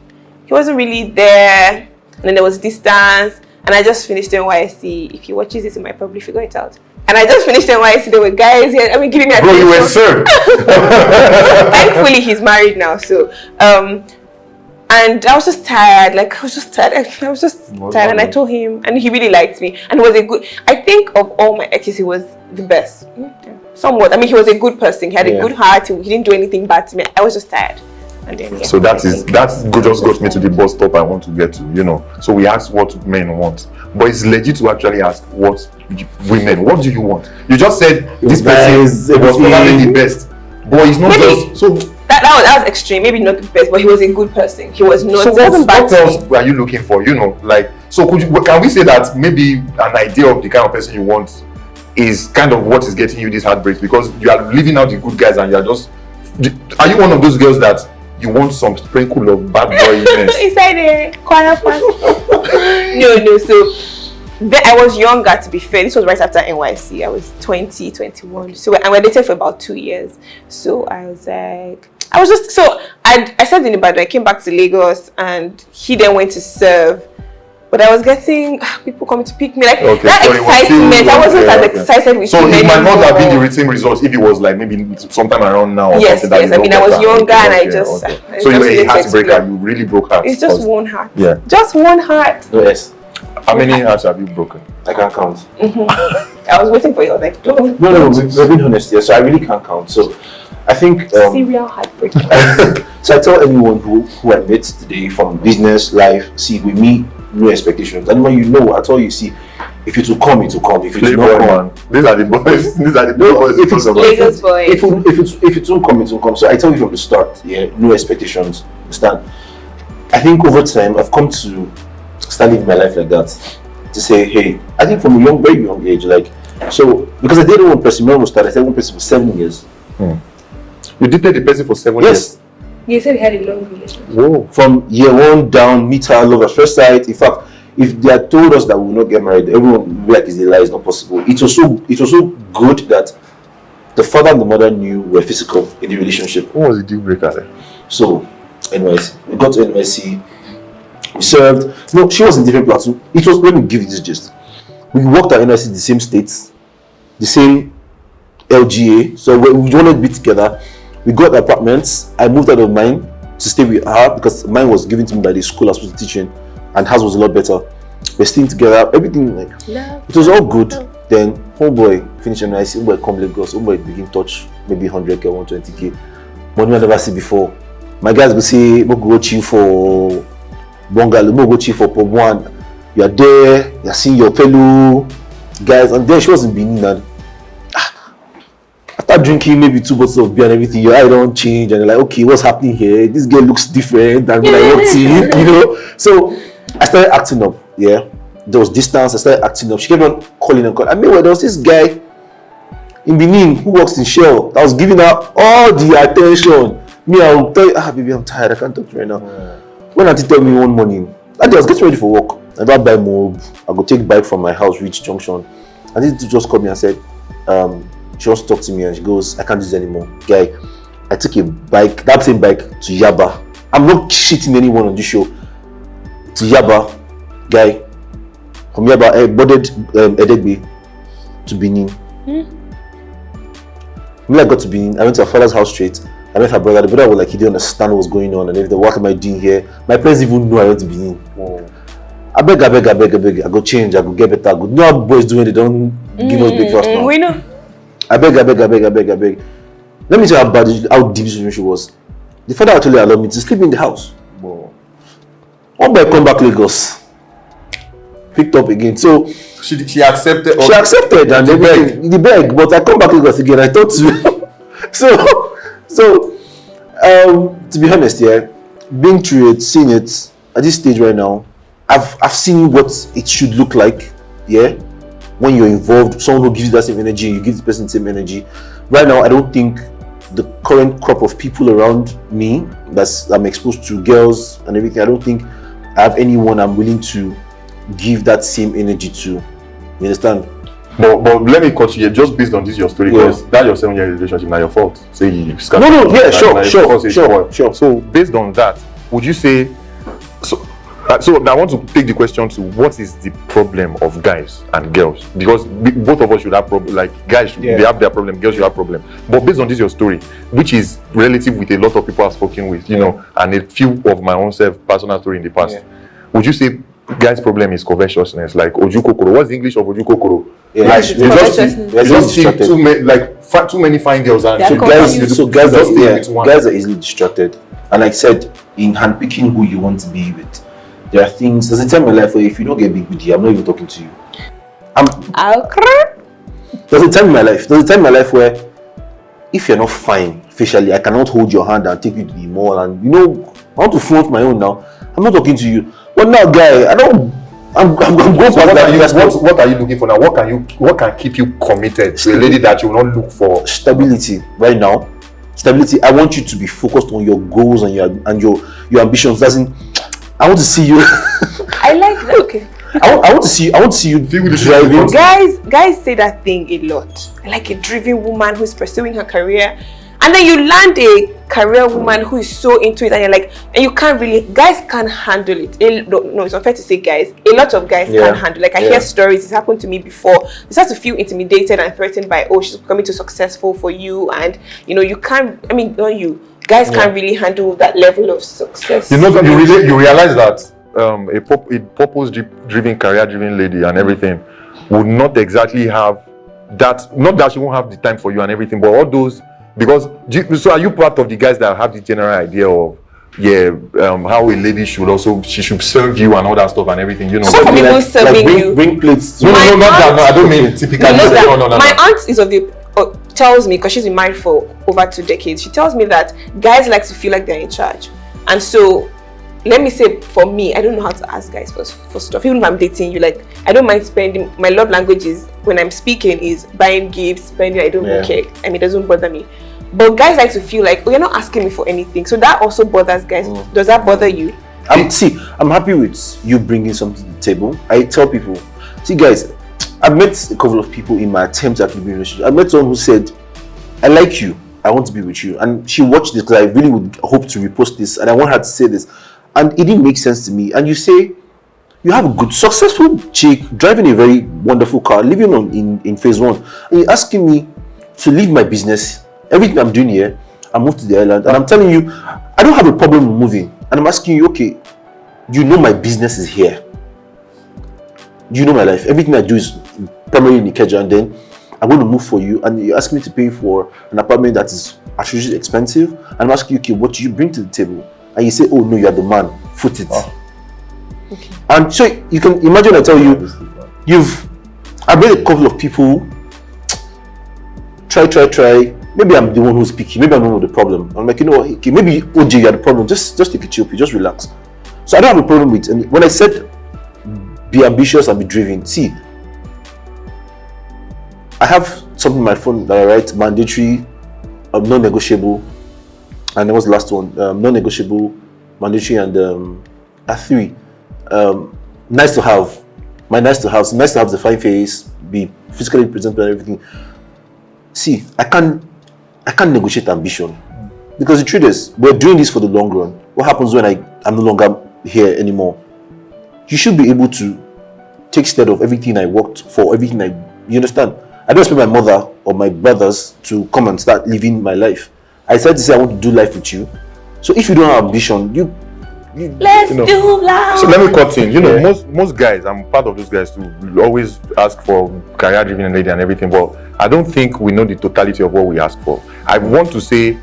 Speaker 2: He wasn't really there, and then there was distance, and I just finished NYSC. If he watches this, he might probably figure it out. And I just finished NYSC. There were guys here, giving me attention. Bro,
Speaker 1: you were served.
Speaker 2: Thankfully, he's married now. So, and I was just tired. I was just tired, and I told him, and he really liked me. And he was I think of all my exes, he was the best. Somewhat. I mean, he was a good person. He had a good heart. He didn't do anything bad to me. I was just tired. And then,
Speaker 1: so that just got me to the bus stop I want to get to, you know. So we asked what men want, but it's legit to actually ask what do you want? You just said this person was probably the best, but he's not just so.
Speaker 2: That was extreme. Maybe not the best, but he was a good person. He was not.
Speaker 1: So what else were you looking for? You know, like, so can we say that maybe an idea of the kind of person you want is kind of what is getting you these heartbreaks, because you are leaving out the good guys and you are just. Are you one of those girls that you want some sprinkle of bad boyness
Speaker 2: inside the corner part? No. So I was younger, to be fair. This was right after NYSC. I was 20, 21. So and we dated for about 2 years. So I served in Ibadan. I came back to Lagos, and he then went to serve. But I was getting people coming to pick me, like that excitement. I wasn't as excited with him.
Speaker 1: So it might not have been the written results if it was like maybe sometime around now. Or
Speaker 2: yes. I mean, I was younger, and I just.
Speaker 1: So you were a heartbreaker. You really broke hearts.
Speaker 2: It's just one heart.
Speaker 1: Yeah.
Speaker 2: Just one heart.
Speaker 3: Yes.
Speaker 1: How many hearts have you broken?
Speaker 3: I can't count.
Speaker 2: I was waiting for you. Like, don't.
Speaker 3: No. We're being honest here, so I really can't count. So I think
Speaker 2: serial heartbreak.
Speaker 3: So I tell anyone who I met today, from business, life, see, with me, no expectations. And when you know, I tell you, see, if it will come, it will come. If it will not come,
Speaker 1: these are the boys. These are the boys.
Speaker 2: If it's Lagos boys.
Speaker 3: If it won't come, it won't come. So I tell you from the start, no expectations. Understand? I think over time, I've come to start living my life like that. To say, hey, I think from a very young age, like So because I dated one person, remember started, I said one person for 7 years.
Speaker 1: You dated the person for 7
Speaker 3: Yes.
Speaker 1: years?
Speaker 2: You said you had a long relationship.
Speaker 1: Whoa.
Speaker 3: From year 1 down, meet her, love at first sight. In fact, if they had told us that we will not get married, everyone would be like, it's a lie, it's not possible. It was so good that the father and the mother knew we were physical in the relationship.
Speaker 1: What was the deal breaker there?
Speaker 3: So, anyways, we got to NYC. We served. No, she was in different platoon. It was, let me give you this gist. We worked at NYC, the same states, the same LGA. So we wanted to be together. We got apartments. I moved out of mine to stay with her because mine was given to me by the school I was supposed to teach in, and hers was a lot better. We're staying together. Everything like it was all good. Then homeboy finished NYC. Homeboy come Lagos. Homeboy begin touch maybe 100k, 120k. Money I never see before. My guys will say, "We go chill for bungalow. We go chill for pub one." You are there. You are seeing your fellow guys, and then she was in Benin. And after drinking maybe 2 bottles of beer and everything, your eye don't change, and you're like, "Okay, what's happening here? This girl looks different than when I walked in," you know. So I started acting up. Yeah, there was distance. I started acting up. She kept on calling and calling. I mean, there was this guy in Benin who works in Shell that was giving her all the attention. Me, I'll tell you, baby, I'm tired. I can't talk to you right now. When Auntie tell me one morning, that day I was getting ready for work. I don't buy more. I go take bike from my house, reach junction. And this dude just called me and said, she wants to talk to me, and she goes, "I can't do this anymore. Guy, I took a bike, that same bike, to Yaba. I'm not shitting anyone on this show. To Yaba, guy. From Yaba, I boarded Edegbe to Benin. When I got to Benin, I went to her father's house straight. I met her brother. The brother was like, he didn't understand what was going on, and everything. What am I doing here? My parents even knew I went to Benin. I beg. I go change. I go get better. I go. You know how boys doing? They don't give us breakfast now.
Speaker 2: We know.
Speaker 3: I beg. Let me tell you how deep this relationship was. The father actually allowed me to sleep in the house. One boy come back Lagos, picked up again. So
Speaker 1: she accepted.
Speaker 3: She accepted, and the beg. But I come back Lagos again. I thought to. So to be honest, yeah, being through it, seeing it at this stage right now, I've seen what it should look like. Yeah, when you're involved, someone who gives you that same energy, you give the person the same energy. Right now, I don't think the current crop of people around me I'm exposed to, girls and everything, I don't think I have anyone I'm willing to give that same energy to. You understand?
Speaker 1: But let me cut you here, just based on this your story, because that your 7-year relationship, not your fault. Say you scattered.
Speaker 3: No, yeah, sure.
Speaker 1: So based on that, would you say so now I want to take the question to what is the problem of guys and girls, because both of us should have problem. Like guys they have their problem, girls should have problem. But based on this your story, which is relative with a lot of people I've spoken with, you know, and a few of my own personal story in the past, would you say guys' problem is covetousness, like ojukokoro? What's the English of ojukokoro?
Speaker 3: Yeah,
Speaker 1: they just see too many fine girls, and
Speaker 3: guys are easily distracted. And like I said, in handpicking who you want to be with, there are things. There's a time in my life where if you don't get big booty, I'm not even talking to you. There's a time in my life where if you're not fine facially, I cannot hold your hand and take you to the mall, and you know, I want to float my own now. I'm not talking to you. But now, guy, I'm going
Speaker 1: so what are you looking for now? What can keep you committed to a lady that you will not look for?
Speaker 3: Stability right now. Stability. I want you to be focused on your goals and your ambitions. I want to see you.
Speaker 2: I like that. Okay.
Speaker 3: I want to see you driving.
Speaker 2: Guys say that thing a lot. I like a driven woman who's pursuing her career, and then you land a career woman who is so into it, and you're like, and you can't really. Guys can't handle it. No, it's unfair to say guys. A lot of guys can't handle. Like I hear stories. It's happened to me before. You start to feel intimidated and threatened by, oh, she's becoming too successful for you, and you know you can't. I mean, not you. Guys can't really handle that level of success.
Speaker 1: You know, you realize that a purpose-driven, career-driven lady and everything would not exactly have that. Not that she won't have the time for you and everything, but all those. Because so, are you part of the guys that have the general idea of how a lady she should serve you and all that stuff and everything? You know,
Speaker 2: some people serving you.
Speaker 3: Bring plates.
Speaker 1: No, not that. No, I don't mean typically. No.
Speaker 2: My aunt is of the. Tells me, because she's been married for over 2 decades, she tells me that guys like to feel like they're in charge, and so let me say for me, I don't know how to ask guys for stuff. Even if I'm dating you, like I don't mind spending. My love language is when I'm speaking is buying gifts, spending. I don't really care. I mean, it doesn't bother me. But guys like to feel like, oh, you're not asking me for anything. So that also bothers guys. Does that bother you?
Speaker 3: I'm happy with you bringing something to the table. I tell people, see guys, I've met a couple of people in my attempt at being relationship. I met someone who said, I like you, I want to be with you. And she watched this because I really would hope to repost this and I want her to say this. And it didn't make sense to me. And you say, you have a good, successful chick driving a very wonderful car, living in phase one. And you're asking me to leave my business, everything I'm doing here, I moved to the island. And I'm telling you, I don't have a problem with moving. And I'm asking you, okay, you know my business is here. You know my life. Everything I do is primarily in Ikeja, and then I'm going to move for you. And you ask me to pay for an apartment that is actually expensive. And I'm asking you, okay, what do you bring to the table? And you say, oh no, you're the man. Foot it.
Speaker 2: Okay.
Speaker 3: And so you can imagine, I tell you, I've met a couple of people, try. Maybe I'm the one who's picky. Maybe I'm the one with the problem. I'm like, you know what, okay, maybe OJ, you're the problem. Just take it chill, just relax. So I don't have a problem with it. And when I said be ambitious and be driven, see, I have something on my phone that I write mandatory, non-negotiable, and there was the last one, non-negotiable, mandatory, and three. Nice to have. My nice to have. Nice to have the fine face, be physically presentable and everything. See, I can't negotiate ambition, because the truth is, we're doing this for the long run. What happens when I'm no longer here anymore? You should be able to take stead of everything I worked for, everything you understand? I don't expect my mother or my brothers to come and start living my life. I decided to say I want to do life with you. So if you don't have ambition,
Speaker 2: let's do life.
Speaker 1: So let me cut in. Most guys, I'm part of those guys too, always ask for career-driven lady and everything, but I don't think we know the totality of what we ask for. I want to say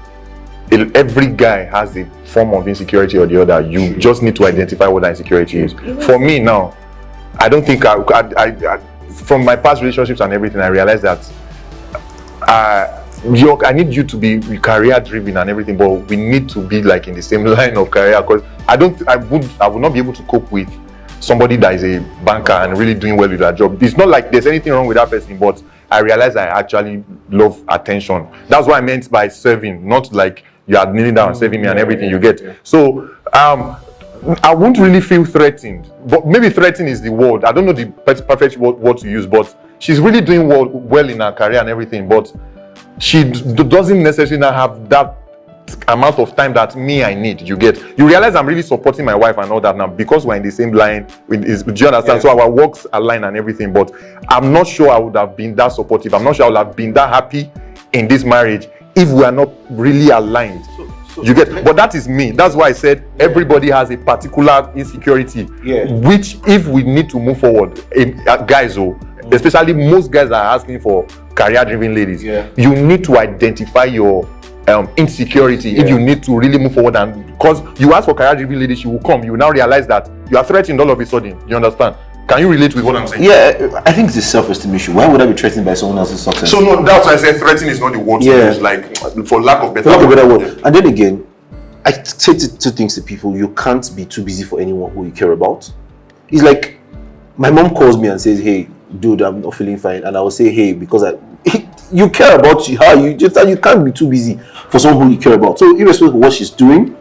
Speaker 1: every guy has a form of insecurity or the other. You just need to identify what that insecurity is. For me now, I don't think I from my past relationships and everything, I realized that I need you to be career driven and everything, but we need to be like in the same line of career, because I would not be able to cope with somebody that is a banker and really doing well with their job. It's not like there's anything wrong with that person, but I realized I actually love attention. That's what I meant by serving, not like you are kneeling down and saving me and everything you get. So I won't really feel threatened, but maybe threatened is the word. I don't know the perfect word to use, but she's really doing well in her career and everything, but she doesn't necessarily have that amount of time that I need. You realize I'm really supporting my wife and all that now because we're in the same line. Do you understand? Yeah. So our works align and everything, but I'm not sure I would have been that supportive. I'm not sure I would have been that happy in this marriage if we are not really aligned. But that is me. That's why I said everybody has a particular insecurity, which if we need to move forward, guys, especially most guys are asking for career-driven ladies. You need to identify your insecurity if you need to really move forward. And because you ask for career-driven ladies, she will come. You will now realize that you are threatened all of a sudden. You understand? Can you relate with what I'm saying?
Speaker 3: Yeah, I think it's a self-esteem issue. Why would I be threatened by someone else's success?
Speaker 1: So no, that's why I said threatening is not the word to use, like for lack of better
Speaker 3: word. And then again, I say two things to people. You can't be too busy for anyone who you care about. It's like my mom calls me and says, hey, dude, I'm not feeling fine. And I will say, hey, because you care about her. You can't be too busy for someone who you care about. So irrespective of what she's doing,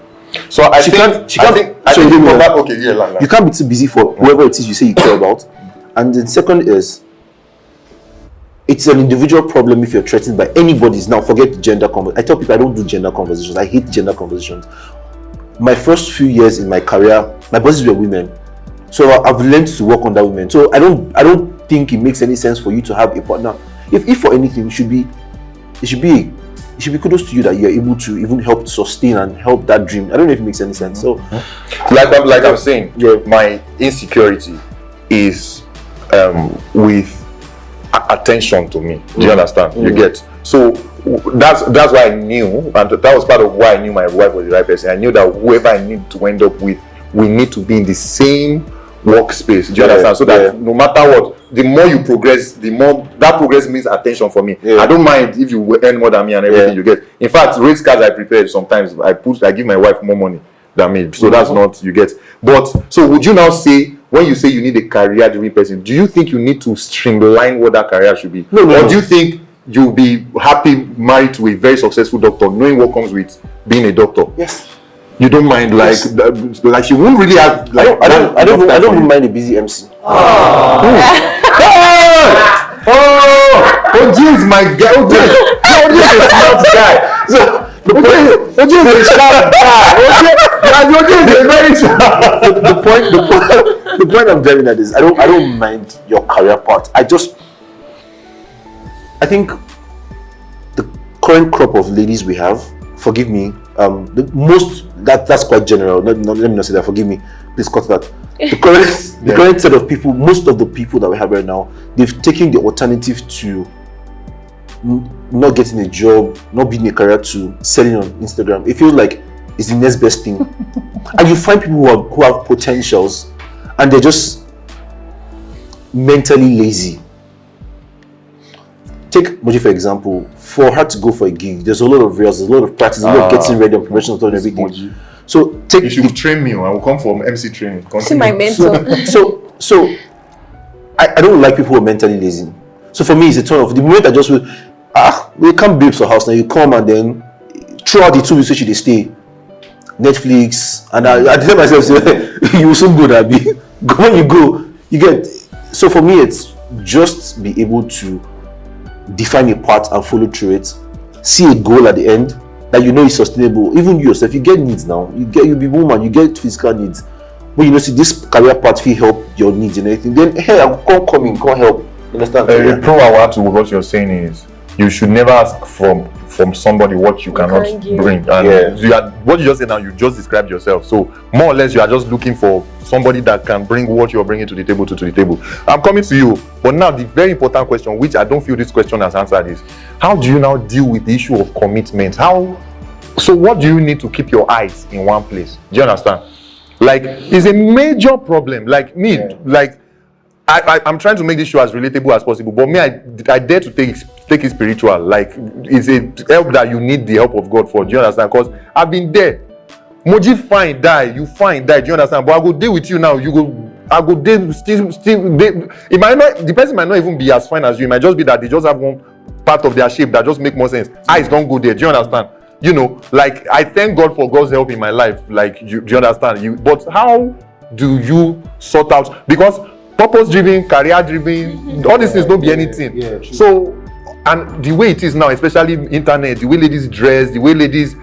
Speaker 1: so you can't
Speaker 3: be too busy for whoever it is you say you care about. And the second is, it's an individual problem if you're threatened by anybody's. Now forget gender conversation. I tell people I don't do gender conversations. I hate gender conversations. My first few years in my career, my bosses were women, so I've learned to work under women. So I don't think it makes any sense for you to have a partner. If for anything, it should be kudos to you that you're able to even help sustain and help that dream. I don't know if it makes any sense. So,
Speaker 1: like I'm saying, my insecurity is with attention to me. Do you understand? You get? So that's why I knew, and that was part of why I knew my wife was the right person. I knew that whoever I need to end up with, we need to be in the same workspace. Do you understand? So that no matter what, the more you progress, the more that progress means attention for me. I don't mind if you earn more than me and everything you get. In fact, race cards I prepared, sometimes I give my wife more money than me. So that's not, you get. But so would you now say, when you say you need a career-driven person, do you think you need to streamline what that career should be?
Speaker 3: No.
Speaker 1: Or do you think you'll be happy married to a very successful doctor, knowing what comes with being a doctor?
Speaker 3: Yes.
Speaker 1: You don't mind, like, like she won't really have, like,
Speaker 3: I don't even mind a busy MC.
Speaker 1: OG is my guy. OG is a smart guy. So the point, OG is a smart guy. OG is a very smart.
Speaker 3: The point I'm driving at is I don't mind your career part. I think the current crop of ladies we have, forgive me, that's quite general. Let me not say that. Forgive me. Please cut that. The current set of people, most of the people that we have right now, they've taken the alternative to not getting a job, not being a career, to selling on Instagram. It feels like it's the next best thing. And you find people who have potentials and they're just mentally lazy. Take Moji for example. For her to go for a gig, there's a lot of reels, there's a lot of practice, a lot of getting ready and promotion and everything.
Speaker 1: Moji.
Speaker 3: So
Speaker 1: You should train me. I will come from MC training.
Speaker 2: See my mentor.
Speaker 3: So I don't like people who are mentally lazy. So for me, it's a turn off. The moment I just will, we come babes for house now. You come and then throughout the 2 weeks which they stay, Netflix, and I tell myself, you will soon go there. When you go, you get. So for me, it's just be able to define a path and follow through it. See a goal at the end that you know is sustainable. Even you yourself, you get needs now. You be woman, you get physical needs. But you know, see this career path will help your needs and everything. Then hey, I can't come in, can't help. You understand?
Speaker 1: The pro I want to what you're saying is you should never ask from somebody what you cannot bring. And what you just said now, you just described yourself. So more or less, you are just looking for somebody that can bring what you're bringing to the table to the table. I'm coming to you, but now the very important question, which I don't feel this question has answered, is how do you now deal with the issue of commitment? So what do you need to keep your eyes in one place? Do you understand? Like, it's a major problem. Like me, like I'm trying to make this show as relatable as possible, but me, I dare to take it spiritual. Like, it's a help that you need the help of God for. Do you understand? Because I've been there. Moji fine die, you fine die. Do you understand? But I go deal with you now. I go deal still. It might not. The person might not even be as fine as you. It might just be that they just have one part of their shape that just make more sense. Eyes don't go there. Do you understand? You know, like, I thank God for God's help in my life. Like, do you understand? But how do you sort out? Because purpose-driven, career-driven, all these things don't be anything. So, and the way it is now, especially internet, the way ladies dress, the way ladies,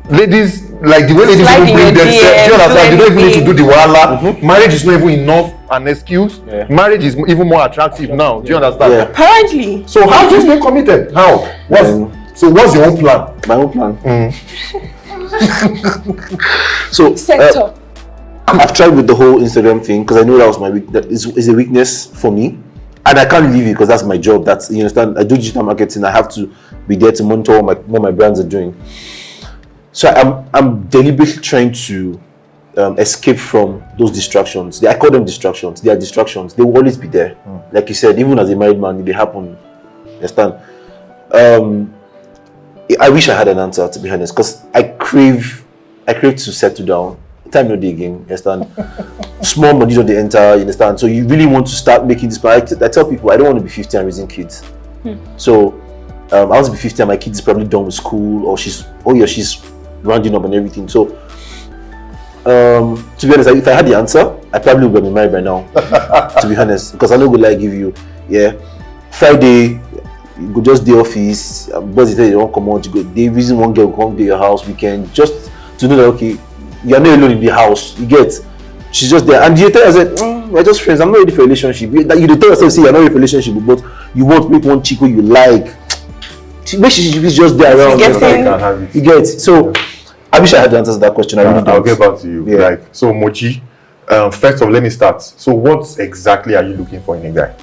Speaker 1: like the way ladies even bring themselves. Do you understand? They don't even need to do the wala. Marriage is not even enough an excuse. Marriage is even more attractive now. Do you understand?
Speaker 2: Apparently.
Speaker 1: So how do you stay committed? How? So what's your own plan?
Speaker 3: My own plan. So I've tried with the whole Instagram thing because I know that was that is a weakness for me, and I can't leave it because that's my job. That's, you understand. I do digital marketing. I have to be there to monitor what my brands are doing. So I'm deliberately trying to escape from those distractions. I call them distractions. They are distractions. They will always be there. Like you said, even as a married man, they happen. Understand? I wish I had an answer, to be honest, because I crave to settle down. Time no day again, you understand? Small money don't they enter, you understand? So you really want to start making this. But I tell people I don't want to be 50 and raising kids. So I want to be 50 and my kid is probably done with school, or she's rounding up and everything. So to be honest, if I had the answer, I probably would have been married by now. To be honest, because I know good like give you, Friday. You go just the office, boss they don't come out, you go. They reason one girl come to your house weekend just to know that okay, you're not alone in the house. You get, she's just there, and you tell her, we're just friends. I'm not ready for a relationship. You tell yourself, say you're not ready for a relationship, but you want to make one chick who you like. She's just there around. You get. So I wish I had the answers to that question.
Speaker 1: I'll get back to you. Like, so Moji, first of all, let me start. So what exactly are you looking for in a guy?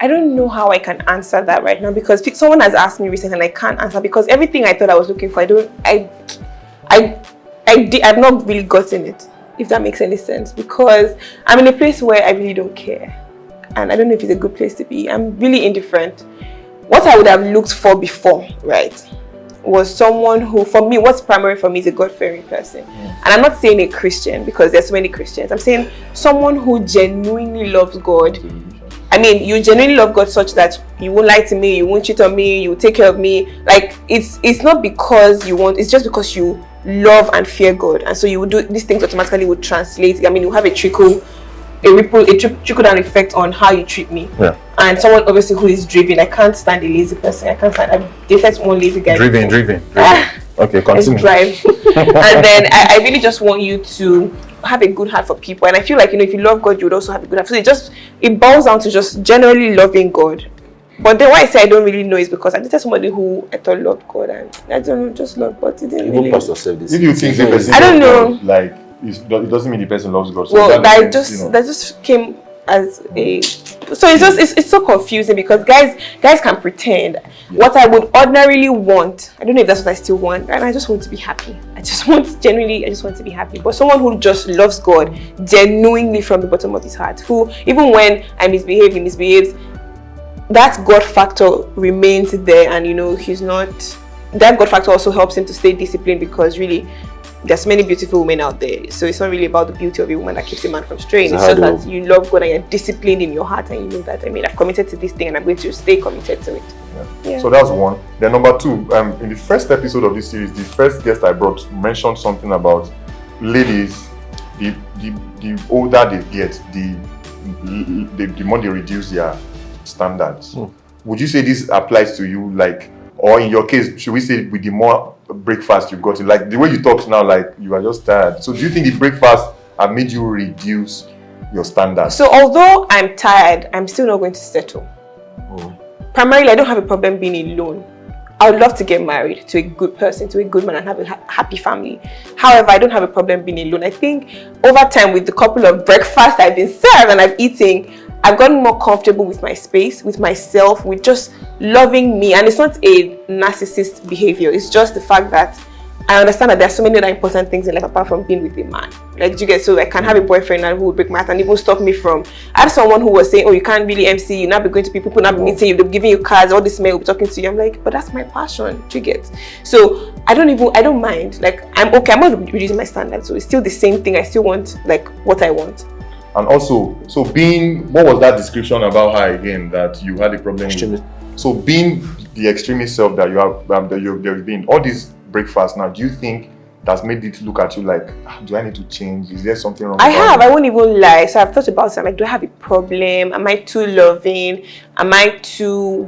Speaker 2: I don't know how I can answer that right now because someone has asked me recently and I can't answer because everything I thought I was looking for, I've not really gotten it, if that makes any sense, because I'm in a place where I really don't care and I don't know if it's a good place to be. I'm really indifferent. What I would have looked for before, right, was someone who, for me, what's primary for me is a God-fearing person. And I'm not saying a Christian because there's so many Christians. I'm saying someone who genuinely loves God. I mean, you genuinely love God such that you won't lie to me, you won't cheat on me, you will take care of me. Like, it's not because you want, it's just because you love and fear God. And so you will do these things automatically would translate. I mean, you have a trickle down effect on how you treat me.
Speaker 1: Yeah.
Speaker 2: And someone obviously who is driven. I can't stand a lazy person. I've dated one lazy guy.
Speaker 1: Driven. Okay, continue.
Speaker 2: Drive. And then I really just want you to have a good heart for people. And I feel like, if you love God, you would also have a good heart. So it boils down to just generally loving God. But then why I say I don't really know is because I dated somebody who I thought loved God, and I don't know, just loved, but it didn't really.
Speaker 1: If you think the person,
Speaker 2: I don't know.
Speaker 1: Like, it doesn't mean the person loves God. So
Speaker 2: well, that just came as a. So it's so confusing because guys can pretend. What I would ordinarily want, I don't know if that's what I still want, and I just want to be happy. I just want to be happy. But someone who just loves God genuinely from the bottom of his heart, who even when I misbehave, he misbehaves, that God factor remains there, and he's not. That God factor also helps him to stay disciplined because really, there's many beautiful women out there. So it's not really about the beauty of a woman that keeps a man from straying. It's just that you love God and you're disciplined in your heart, and you know that I've committed to this thing and I'm going to stay committed to it. Yeah. So
Speaker 1: that's one. Then number two, in the first episode of this series, the first guest I brought mentioned something about ladies. The older they get, the more they reduce their standards. Would you say this applies to you, like, or in your case, should we say with the more breakfast you've gotten, like the way you talk now, like you are just tired? So do you think the breakfast have made you reduce your standards?
Speaker 2: So although I'm tired, I'm still not going to settle. Primarily, I don't have a problem being alone. I would love to get married to a good person, to a good man, and have a happy family. However, I don't have a problem being alone. I think over time, with the couple of breakfasts I've been served and I've eaten, I've gotten more comfortable with my space, with myself, with just loving me. And it's not a narcissist behavior. It's just the fact that I understand that there are so many other important things in life apart from being with a man. Like, you get, so I can have a boyfriend and who will break my heart and even stop me from. I had someone who was saying, oh, you can't really MC, you'll not be going to people, not be meeting you, they'll be giving you cards, all this men will be talking to you. I'm like, but that's my passion, do you get? So I don't mind. Like, I'm okay, I'm not reducing my standards. So it's still the same thing. I still want like what I want.
Speaker 1: And also, so being, what was that description about her again that you had a problem with? So being the extremist self that you have, that you've been, all these breakfasts now, do you think that's made it look at you like, do I need to change? Is there something wrong?
Speaker 2: I won't even lie. So I've thought about it. I'm like, do I have a problem? Am I too loving? Am I too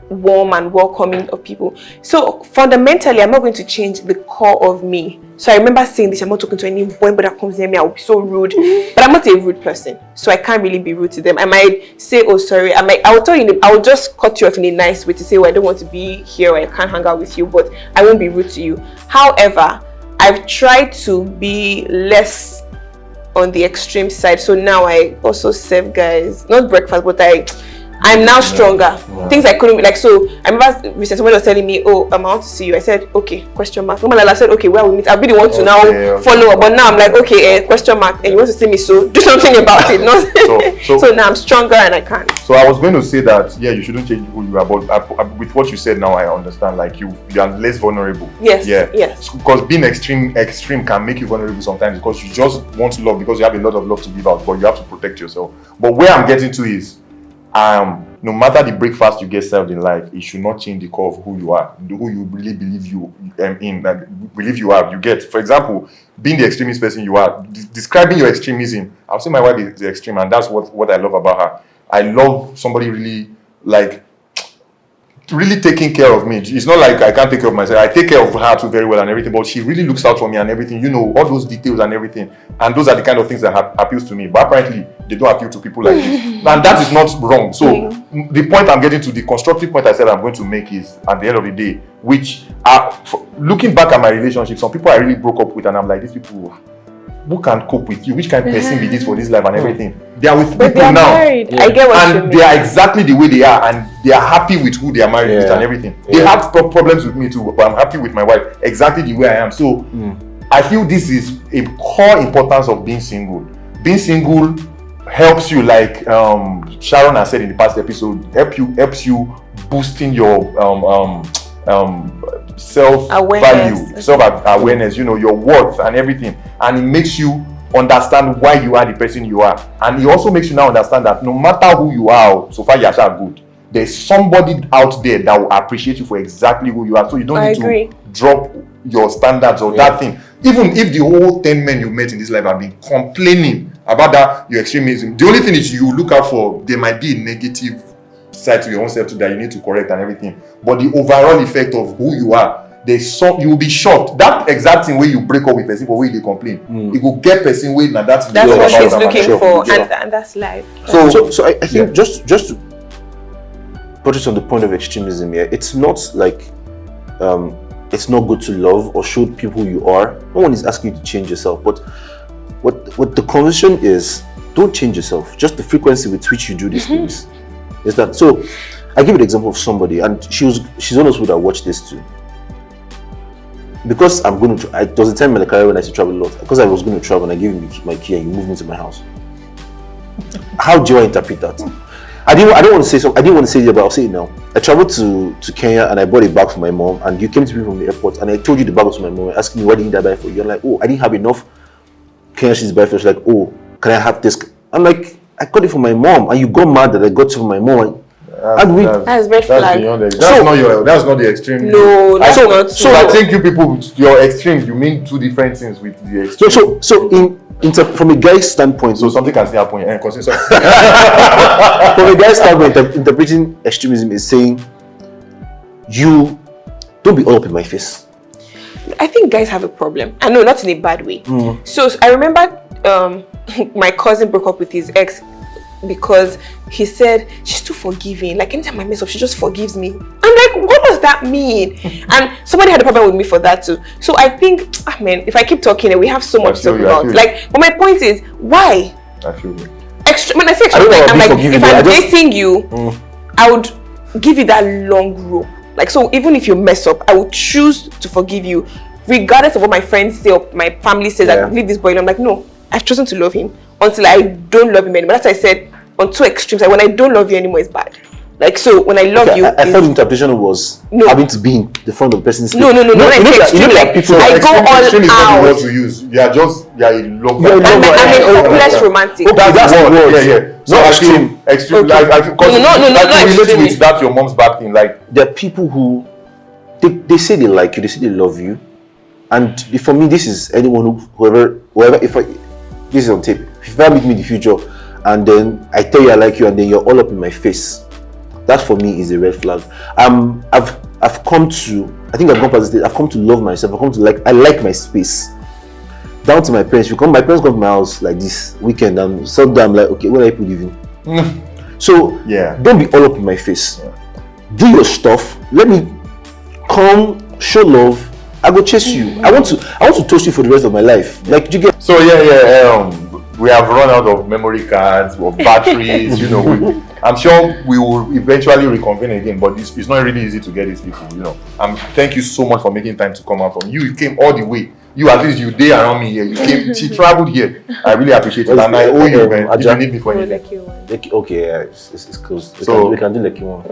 Speaker 2: warm and welcoming of people? So fundamentally, I'm not going to change the core of me. So I remember saying this, I'm not talking to anyone that comes near me, I'll be so rude. But I'm not a rude person, so I can't really be rude to them. I might say, oh sorry, I will tell you, I will just cut you off in a nice way to say, oh, I don't want to be here, or I can't hang out with you, but I won't be rude to you. However, I've tried to be less on the extreme side. So now I also serve guys, not breakfast, but I'm now stronger. Wow. Things I couldn't be like. So I remember recently somebody was telling me, oh, I want to see you. I said, okay, question mark. I said, okay, where we meet? I'll be the one to now follow up. But now I'm like, okay, question mark. And you want to see me, so do something about it. No? So now I'm stronger and I can. So
Speaker 1: I was going to say that, yeah, you shouldn't change who you are. But with what you said now, I understand. Like you are less vulnerable.
Speaker 2: Yes.
Speaker 1: Yeah.
Speaker 2: Yes.
Speaker 1: Because being extreme can make you vulnerable sometimes because you just want love because you have a lot of love to give out, but you have to protect yourself. But where I'm getting to is, no matter the breakfast you get served in life, it should not change the core of who you are, who you really believe you are. You get, for example, being the extremist person you are, describing your extremism. I'll say my wife is the extreme, and that's what I love about her. I love somebody really really taking care of me. It's not like I can't take care of myself. I take care of her too very well and everything, but she really looks out for me and everything, all those details and everything. And those are the kind of things that appeals to me. But apparently, they don't appeal to people like this. And that is not wrong. So the point I'm getting to, the constructive point I said I'm going to make is, at the end of the day, which are, looking back at my relationship, some people I really broke up with, and I'm like, these people, who can cope with you? Which kind of person be this for this life and everything? They are with people now.
Speaker 2: Married. Yeah. I get what you mean.
Speaker 1: They are exactly the way they are, and they are happy with who they are married with and everything. They have problems with me too, but I'm happy with my wife exactly the way I am. So I feel this is a core importance of being single. Being single helps you, like Sharon has said in the past episode, helps you boosting your self-value, self-awareness, your worth and everything. And it makes you understand why you are the person you are. And it also makes you now understand that no matter who you are, so far you're good, there's somebody out there that will appreciate you for exactly who you are. So you don't need to drop your standards or that thing. Even if the whole 10 men you met in this life have been complaining about that, your extremism, the only thing is you look out for, there might be a negative side to your own self too that you need to correct and everything. But the overall effect of who you are, you will be shocked. That exact thing where you break up with person for where they complain, it will get person where now that's
Speaker 2: what she's looking for, and that's life.
Speaker 3: So I think just to put it on the point of extremism here, it's not like it's not good to love or show people who you are. No one is asking you to change yourself, but what the conversation is, don't change yourself. Just the frequency with which you do these things. Is that so? I give you the example of somebody, and she's one of those that watch this too. Because I'm going to, there was a time in my career when I used to travel a lot. Because I was going to travel and I gave you my key and you moved into my house. How do I interpret that? I don't want to say so. I didn't want to say it, but I'll say it now. I traveled to Kenya and I bought a bag for my mom, and you came to me from the airport and I told you the bag was for my mom, asking me why didn't I buy for you? I'm like, oh, I didn't have enough Kenya she's buy for. She's like, oh, can I have this? I'm like, I got it for my mom, and you got mad that I got it for my mom.
Speaker 2: That's red flag.
Speaker 1: That's not the extreme.
Speaker 2: No, that's not.
Speaker 1: So I think you people, your extreme, you mean two different things with the extreme.
Speaker 3: So from a guy's standpoint,
Speaker 1: so something can still happen.
Speaker 3: From a guy's standpoint, interpreting extremism is saying, you don't be all up in my face.
Speaker 2: I think guys have a problem. I know, not in a bad way. So I remember my cousin broke up with his ex because he said she's too forgiving. Like anytime I mess up, she just forgives me. I'm like, what does that mean? And somebody had a problem with me for that too. So I think, if I keep talking and we have so much to talk about. But my point is, why?
Speaker 1: I feel you.
Speaker 2: When I say extra, I'm like, if I'm dating you, I would give you that long rope. Like, so even if you mess up, I would choose to forgive you, regardless of what my friends say or my family says. I leave this boy. And I'm like, no, I've chosen to love him until I don't love him anymore. That's why I said on two extremes. Like when I don't love you anymore, it's bad. Like, so when I love you,
Speaker 3: I thought the interpretation was having to be in the front of the person's face.
Speaker 2: No. When I say extreme, like I go all out.
Speaker 1: What to use? You are a love.
Speaker 2: I'm a hopeless romantic.
Speaker 3: That's the word.
Speaker 1: Yeah. So extreme.
Speaker 2: Okay.
Speaker 1: Like,
Speaker 2: no,
Speaker 1: relate with that your mom's back thing. Like
Speaker 3: there are people who they say they like you, they say they love you, and for me, this is anyone whoever. If this is on tape, if you ever meet me in the future, and then I tell you I like you, and then you're all up in my face, that for me is a red flag. I've come to, I think I've gone past this. I've come to love myself. I've come to I like my space. Down to my parents. My parents come to my house like this weekend, and so I'm like, okay, when are people leaving? So don't be all up in my face. Do your stuff. Let me come, show love. I go chase you. I want to toast you for the rest of my life. Like, you get.
Speaker 1: So we have run out of memory cards or batteries. I'm sure we will eventually reconvene again, but it's not really easy to get these people. Thank you so much for making time to come out from you. You came all the way. You, at least you day around me here. You came. She traveled here. I really appreciate it, and I owe you, man. If you need me for anything.
Speaker 3: Okay, it's close. So we can do like you want.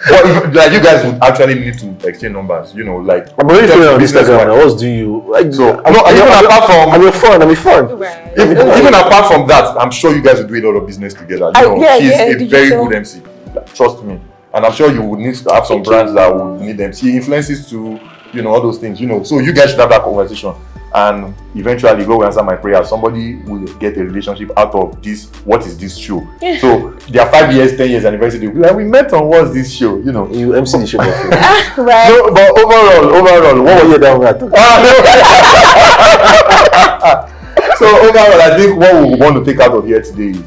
Speaker 1: But like you guys would actually need to exchange numbers,
Speaker 3: I'm already feeling on Instagram. I was do you like so? I'm your friend.
Speaker 1: Even apart from that, I'm sure you guys will do a lot of business together. She's a very good MC. Trust me, and I'm sure you would need to have some brands that would need them. She influences to all those things. So you guys should have that conversation. And eventually, God will answer my prayer. Somebody will get a relationship out of this. What is this show? So their 5 years, 10 years anniversary. Like, we met on what's this show?
Speaker 3: You MC the show.
Speaker 2: Right.
Speaker 1: No, but overall, what were you down with? So overall, I think what we want to take out of here today is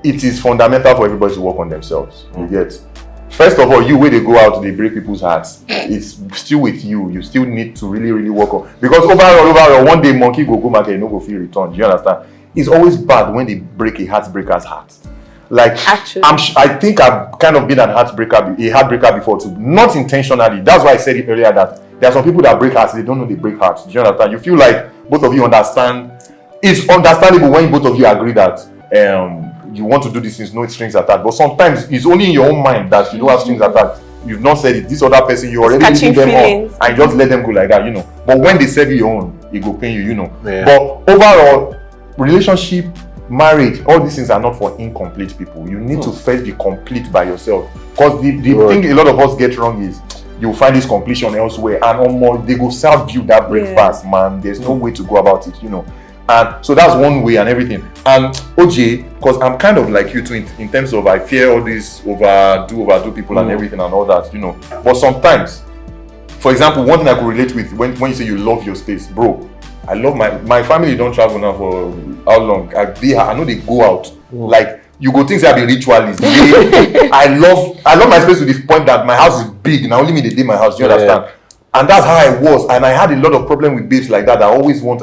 Speaker 1: it is fundamental for everybody to work on themselves. You get. First of all, you where they go out, they break people's hearts. It's still with you. You still need to really, really work on, because overall, one day monkey go market and no go feel return. Do you understand? It's always bad when they break a heartbreaker's heart. Like, actually, I think I've kind of been a heartbreaker before too. Not intentionally. That's why I said it earlier that there are some people that break hearts. They don't know they break hearts. Do you understand? You feel like both of you understand. It's understandable when both of you agree that you want to do these things, no strings attached. But sometimes it's only in your own mind that you don't have strings attached. You've not said it. This other person, you already leaving them on and just let them go like that, But when they serve you your own, it will pain you,
Speaker 3: Yeah.
Speaker 1: But overall, relationship, marriage, all these things are not for incomplete people. You need to first be complete by yourself. Because the thing a lot of us get wrong is you'll find this completion elsewhere, and they go serve you that breakfast, man. There's no way to go about it, And so that's one way and everything. And OJ, because I'm kind of like you too in terms of I fear all these overdo people and everything and all that, But sometimes, for example, one thing I could relate with when you say you love your space, bro. I love my family. Don't travel now for how long? I know they go out. Like you go think I be ritualist. I love my space to the point that my house is big. Now only me they did my house. You understand? And that's how I was. And I had a lot of problem with babes like that. I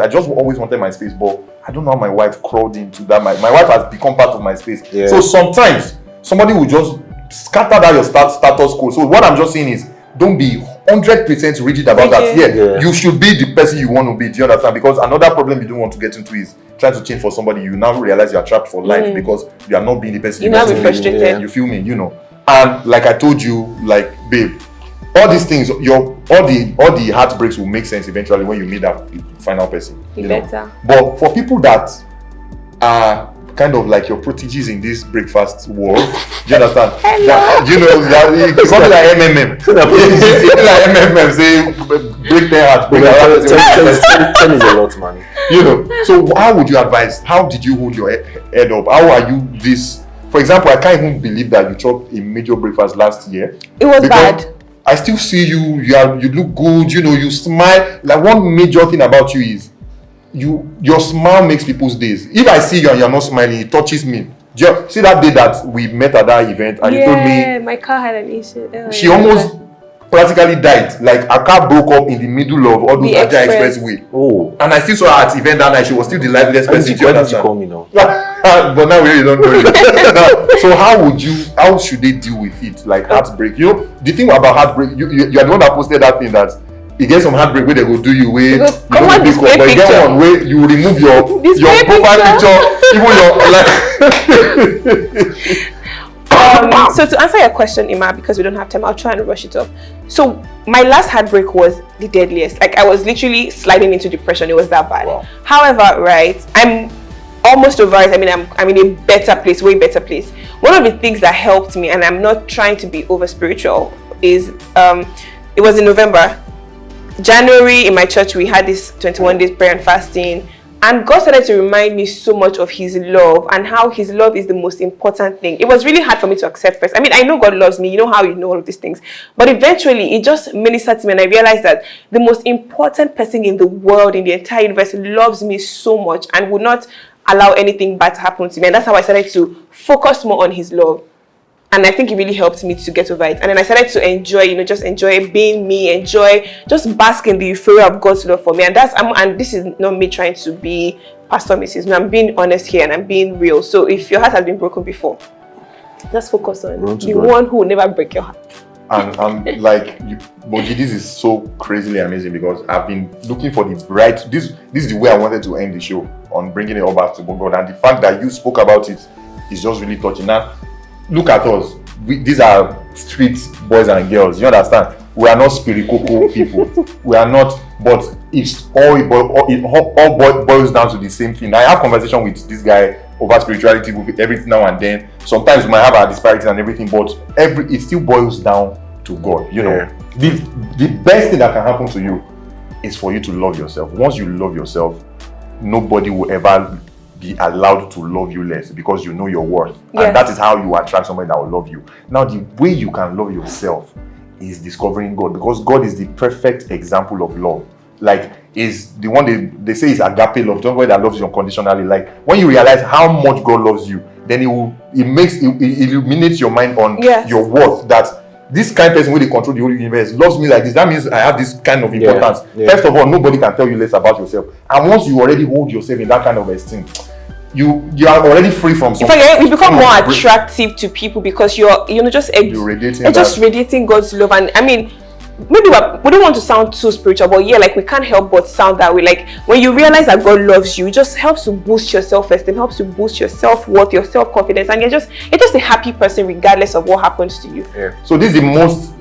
Speaker 1: just always wanted my space, but I don't know how my wife crawled into that. My wife has become part of my space. Yeah. So sometimes somebody will just scatter that your status quo. So what I'm just saying is, don't be 100% rigid about that. Yeah, you should be the person you want to be. Do you understand? Because another problem you don't want to get into is trying to change for somebody. You now realize you are trapped for life because you are not being the person
Speaker 2: you want to be. Frustrated.
Speaker 1: Yeah. You feel me? And like I told you, like babe, all these things, all the heartbreaks will make sense eventually when you meet that final person.
Speaker 2: Better.
Speaker 1: But for people that are kind of like your proteges in this breakfast world, do you understand? It's something like MMM. Like MMM, say break their heart.
Speaker 3: 10 is a lot, man.
Speaker 1: So how would you advise? How did you hold your head up? How are you this? For example, I can't even believe that you chopped a major breakfast last year.
Speaker 2: It was bad.
Speaker 1: I still see you. You look good. You smile. Like one major thing about you is your smile makes people's days. If I see you and you're not smiling, it touches me. See that day that we met at that event and you told me
Speaker 2: my car had an issue.
Speaker 1: She almost practically died. Like her car broke up in the middle of all those Aja Expressway.
Speaker 3: Oh.
Speaker 1: And I still saw her at event that night. She was still the liveliest person.
Speaker 3: Why did you call me now?
Speaker 1: But now we really don't know it. So how should they deal with it? Like heartbreak. The thing about heartbreak, you are the one that posted that thing that you get some heartbreak where they go do you where you don't be but you get one where you remove your profile picture, even your
Speaker 2: so to answer your question, Emma, because we don't have time, I'll try and rush it up. So my last heartbreak was the deadliest. Like I was literally sliding into depression. It was that bad. Wow. However, right, I'm almost over it. I mean, I'm in a better place, way better place. One of the things that helped me, and I'm not trying to be over spiritual, is it was in November. January in my church we had this 21 days prayer and fasting, and God started to remind me so much of his love and how his love is the most important thing. It was really hard for me to accept first. I mean, I know God loves me, how you know all of these things, but eventually it just ministered to me and I realized that the most important person in the world, in the entire universe, loves me so much and would not allow anything bad to happen to me. And that's how I started to focus more on his love. And I think it really helped me to get over it. And then I started to enjoy, just enjoy being me, just bask in the euphoria of God's love for me. And this is not me trying to be Pastor Mrs. No, I'm being honest here and I'm being real. So if your heart has been broken before, just focus on the one who will never break your heart.
Speaker 1: And like, Moji, this is so crazily amazing because I've been looking for the right. This is the way I wanted to end the show, on bringing it all back to God. And the fact that you spoke about it is just really touching. Now, look at us. These are street boys and girls. You understand? We are not spiritual people. We are not. But it's all boils down to the same thing. I have conversation with this guy over spirituality every now and then. Sometimes we might have our disparities and everything, but it still boils down to God. The best thing that can happen to you is for you to love yourself. Once you love yourself, nobody will ever be allowed to love you less because you know your worth. Yes. And that is how you attract somebody that will love you. Now, the way you can love yourself is discovering God, because God is the perfect example of love. Like, is the one they say is agape love, somebody that loves you unconditionally. Like, when you realize how much God loves you, then it illuminates your mind on your worth, that this kind of person where they control the whole universe loves me like this. That means I have this kind of importance. First of all, nobody can tell you less about yourself. And once you already hold yourself in that kind of esteem, you are already free from something.
Speaker 2: You become more attractive to people because you're just radiating God's love. And I mean, maybe we don't want to sound too spiritual, but yeah, like we can't help but sound that way. Like when you realize that God loves you, it just helps to boost your self-esteem, helps to boost your self-worth, your self-confidence, and you're just a happy person regardless of what happens to you.
Speaker 1: Yeah. So this is the most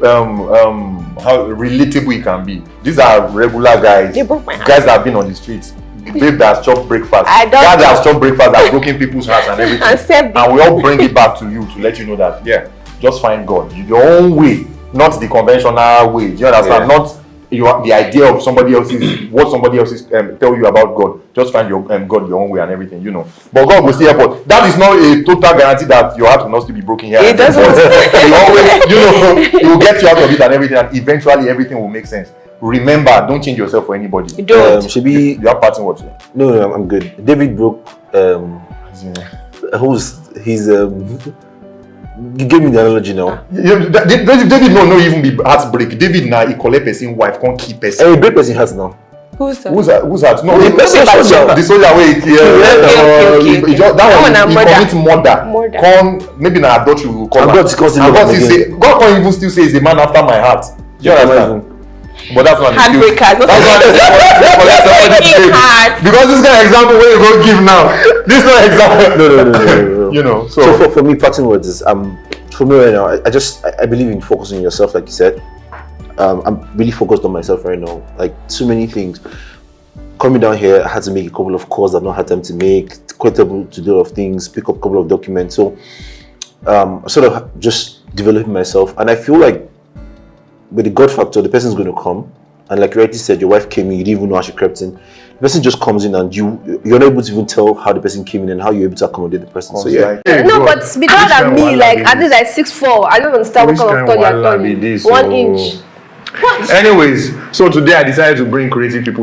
Speaker 1: how relatable it can be. These are regular guys.
Speaker 2: They broke my heart.
Speaker 1: Guys that have been on the streets. Babe that has chopped breakfast.
Speaker 2: I don't
Speaker 1: Guys that
Speaker 2: know.
Speaker 1: has chopped breakfast, that has broken people's hearts and everything. And we all bring it back to you to let you know that just find God. Your own way, not the conventional way. Do you understand? Not the idea of somebody else's what somebody else is tell you about God. Just find your God your own way and everything, you know. But God will still help us. That is not a total guarantee that your heart will not still be broken here.
Speaker 2: It doesn't.
Speaker 1: He always, you know, he will get you out of it and everything, and eventually everything will make sense. Remember, don't change yourself for anybody.
Speaker 2: You don't.
Speaker 3: Should be.
Speaker 1: You have parting words.
Speaker 3: No, I'm good. David broke. You gave me the analogy now.
Speaker 1: David no even be heartbreak. David now he collect person wife, can't keep person.
Speaker 3: Hey, break person has now.
Speaker 2: Who's that?
Speaker 1: Who's that? No,
Speaker 3: The
Speaker 1: soldier way
Speaker 2: Okay.
Speaker 1: that one he commit murder.
Speaker 2: Murder.
Speaker 1: Come maybe na adultery we will call
Speaker 3: And
Speaker 1: am.
Speaker 3: God still calls him
Speaker 1: And
Speaker 3: love
Speaker 1: God still
Speaker 3: again.
Speaker 1: say God can't even still say he's a man after my heart. Do you understand? But that's not the
Speaker 2: Heartbreakers.
Speaker 1: That's not
Speaker 2: Heart.
Speaker 1: because this kind of example where you go give now. This is not example.
Speaker 3: No.
Speaker 1: You know.
Speaker 3: So for me, parting words is for me right now. I believe in focusing on yourself, like you said. I'm really focused on myself right now. Like too many things. Coming down here, I had to make a couple of calls I've not had time to make. Quite able to do a lot of things, pick up a couple of documents. So sort of just developing myself, and I feel like with the God factor, the person's going to come, and like you rightly said, your wife came in, you didn't even know how she crept in. The person just comes in, and you're not able to even tell how the person came in and how you're able to accommodate the person. So yeah.
Speaker 4: No, but because than me, like at least like 6'4", I don't understand what kind of thought you're talking. 1 inch.
Speaker 1: Anyways, so today I decided to bring creative people